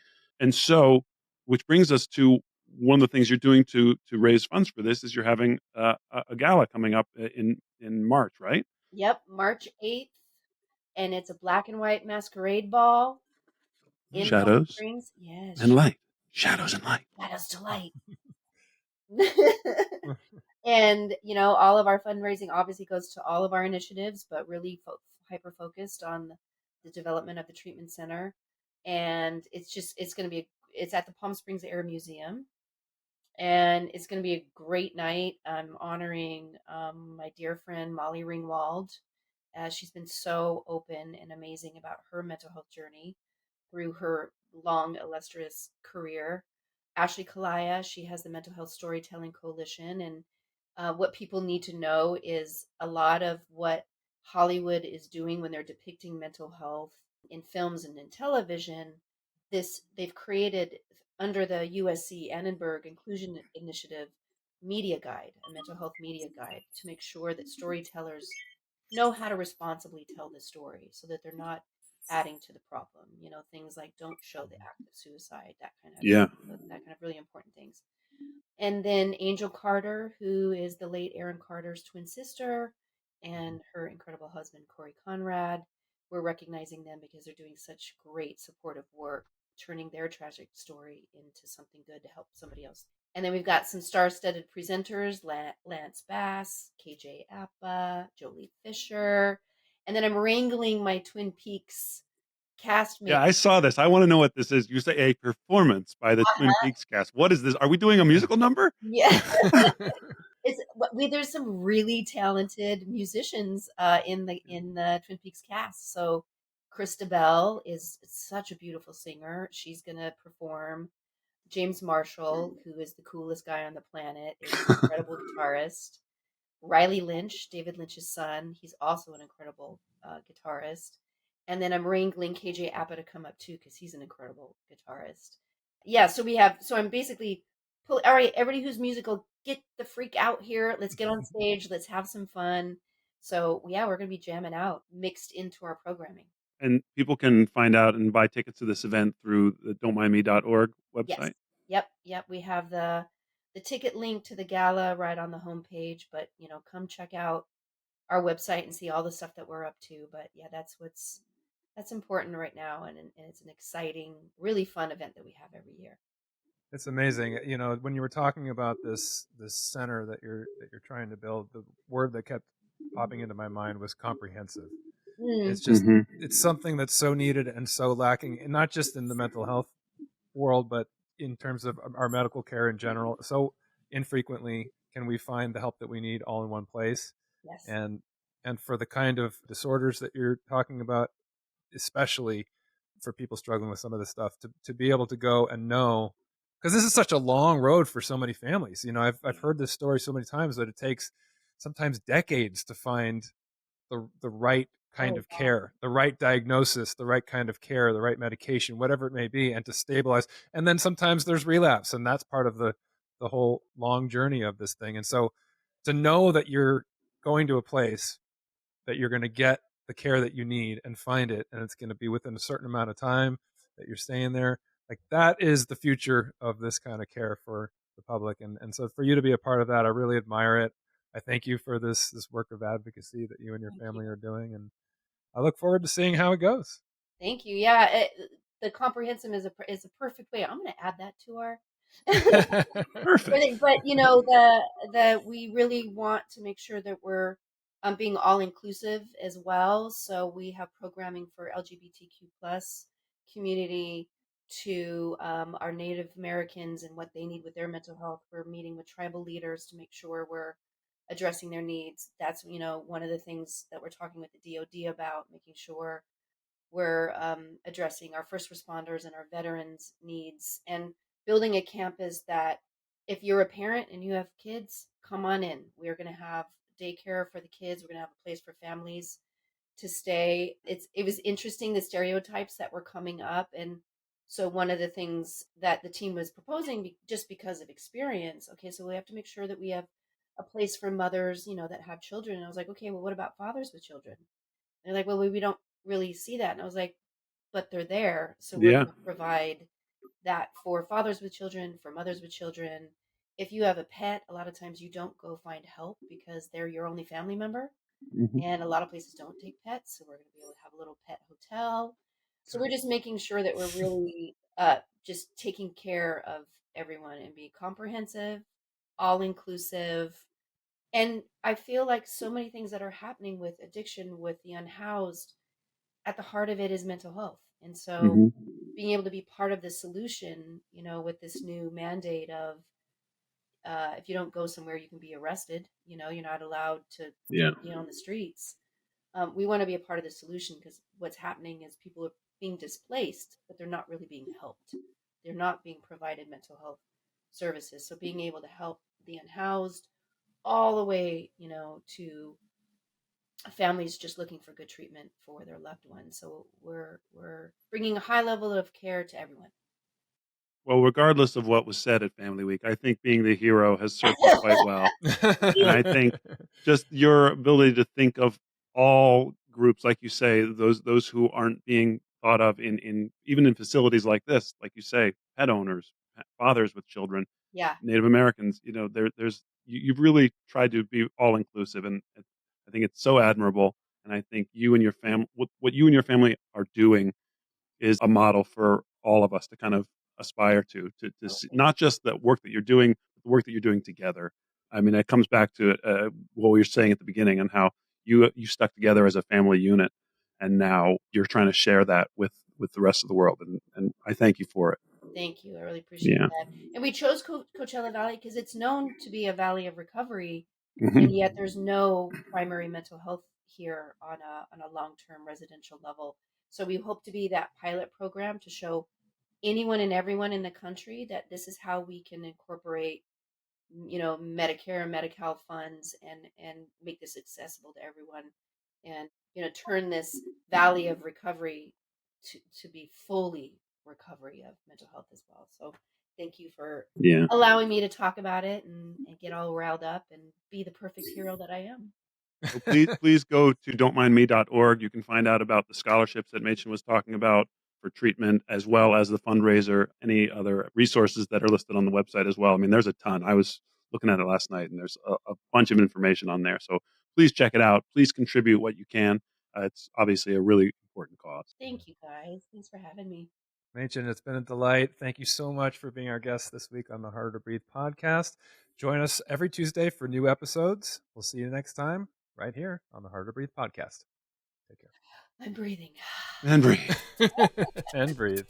And so, which brings us to one of the things you're doing to raise funds for this is you're having a gala coming up in March, right? Yep. March 8th. And it's a black and white masquerade ball in Palm Shadows Springs. Yes. and light, shadows and light. Shadows to light. And all of our fundraising obviously goes to all of our initiatives, but really hyper focused on the development of the treatment center. And it's going to be it's at the Palm Springs Air Museum, and it's going to be a great night. I'm honoring my dear friend Molly Ringwald, as she's been so open and amazing about her mental health journey through her long, illustrious career. Ashley Kalaya, she has the Mental Health Storytelling Coalition. And what people need to know is a lot of what Hollywood is doing when they're depicting mental health in films and in television. They've created, under the USC Annenberg Inclusion Initiative, media guide, a mental health media guide, to make sure that storytellers know how to responsibly tell the story so that they're not adding to the problem. Things like don't show the act of suicide, Yeah. that kind of really important things. And then Angel Carter, who is the late Aaron Carter's twin sister, and her incredible husband, Corey Conrad. We're recognizing them because they're doing such great supportive work, turning their tragic story into something good to help somebody else. And then we've got some star-studded presenters: Lance Bass, KJ Appa, Jolie Fisher. And then I'm wrangling my Twin Peaks Yeah, castmates. I saw this. I want to know what this is. You say a performance by the Twin Peaks cast. What is this? Are we doing a musical number? Yeah. There's some really talented musicians in the Twin Peaks cast. So Christabel is such a beautiful singer. She's gonna perform. James Marshall, who is the coolest guy on the planet, is an incredible guitarist. Riley Lynch, David Lynch's son, he's also an incredible guitarist. And then I'm wrangling KJ Appa to come up too, because he's an incredible guitarist. Yeah, so I'm basically all right, everybody who's musical, get the freak out here. Let's get on stage. Let's have some fun. So yeah, we're going to be jamming out mixed into our programming. And people can find out and buy tickets to this event through the don'tmindme.org Yes. website. Yep. We have the ticket link to the gala right on the homepage, but come check out our website and see all the stuff that we're up to. But yeah, that's important right now, and it's an exciting, really fun event that we have every year. It's amazing. When you were talking about this center that you're trying to build, the word that kept popping into my mind was comprehensive. Mm, It's just Mm-hmm. it's something that's so needed and so lacking, and not just in the mental health world, but in terms of our medical care in general. So infrequently can we find the help that we need all in one place, yes. and for the kind of disorders that you're talking about, especially for people struggling with some of this stuff, to be able to go and know, because this is such a long road for so many families. I've heard this story so many times that it takes sometimes decades to find the right kind Oh of yeah. care, the right diagnosis, the right kind of care, the right medication, whatever it may be, and to stabilize. And then sometimes there's relapse, and that's part of the whole long journey of this thing. And so to know that you're going to a place that you're going to get the care that you need and find it, and it's going to be within a certain amount of time that you're staying there, like that is the future of this kind of care for the public. And so for you to be a part of that, I really admire it. I thank you for this work of advocacy that you and your Thank you. family are doing, and I look forward to seeing how it goes. Thank you. Yeah, the comprehensive is a perfect way. I'm going to add that to our. Perfect. But the we really want to make sure that we're being all inclusive as well. So we have programming for LGBTQ plus community, to our Native Americans and what they need with their mental health. We're meeting with tribal leaders to make sure we're addressing their needs. That's one of the things that we're talking with the DoD about, making sure we're addressing our first responders and our veterans needs, and building a campus that, if you're a parent and you have kids, come on in. We're going to have daycare for the kids. We're going to have a place for families to stay. It was interesting, the stereotypes that were coming up. And so one of the things that the team was proposing, just because of experience, okay, so we have to make sure that we have a place for mothers, that have children. And I was like, okay, well, what about fathers with children? And they're like, well, we don't really see that. And I was like, but they're there. So we're Yeah. going to provide that for fathers with children, for mothers with children. If you have a pet, a lot of times you don't go find help because they're your only family member. Mm-hmm. And a lot of places don't take pets. So we're going to be able to have a little pet hotel. So we're just making sure that we're really just taking care of everyone and be comprehensive, all inclusive. And I feel like so many things that are happening with addiction, with the unhoused, at the heart of it is mental health. And so Mm-hmm. being able to be part of the solution, with this new mandate of if you don't go somewhere, you can be arrested. You're not allowed to Yeah. be on the streets. We want to be a part of the solution, because what's happening is people are being displaced, but they're not really being helped. They're not being provided mental health services. So being able to help the unhoused all the way, to families just looking for good treatment for their loved ones. So we're bringing a high level of care to everyone. Well, regardless of what was said at Family Week, I think being the hero has served you quite well. And I think just your ability to think of all groups, like you say, those who aren't being thought of in even in facilities like this, like you say, pet owners, fathers with children, Yeah, Native Americans, you've really tried to be all inclusive, and I think it's so admirable. And I think you and your family, what you and your family are doing, is a model for all of us to kind of aspire to oh, see, thank not just the work that you're doing, but the work that you're doing together. I mean, it comes back to what we were saying at the beginning, and how you stuck together as a family unit, and now you're trying to share that with the rest of the world, and I thank you for it. thank you. I really appreciate Yeah. that. And we chose Coachella Valley because it's known to be a valley of recovery, and Hmm. yet there's no primary mental health here on a long term residential level. So we hope to be that pilot program to show anyone and everyone in the country that this is how we can incorporate, Medicare and Medi-Cal funds, and make this accessible to everyone, and turn this valley of recovery to be fully recovery of mental health as well. So thank you for Yeah. allowing me to talk about it and get all riled up and be the perfect hero that I am. So please go to don'tmindme.org. You can find out about the scholarships that Machen was talking about for treatment, as well as the fundraiser, any other resources that are listed on the website as well. I mean, there's a ton. I was looking at it last night, and there's a bunch of information on there. So please check it out. Please contribute what you can. It's obviously a really important cause. Thank you guys. Thanks for having me. Mädchen, it's been a delight. Thank you so much for being our guest this week on the Harder to Breathe podcast. Join us every Tuesday for new episodes. We'll see you next time right here on the Harder to Breathe podcast. Take care. I'm breathing. And breathe. And breathe.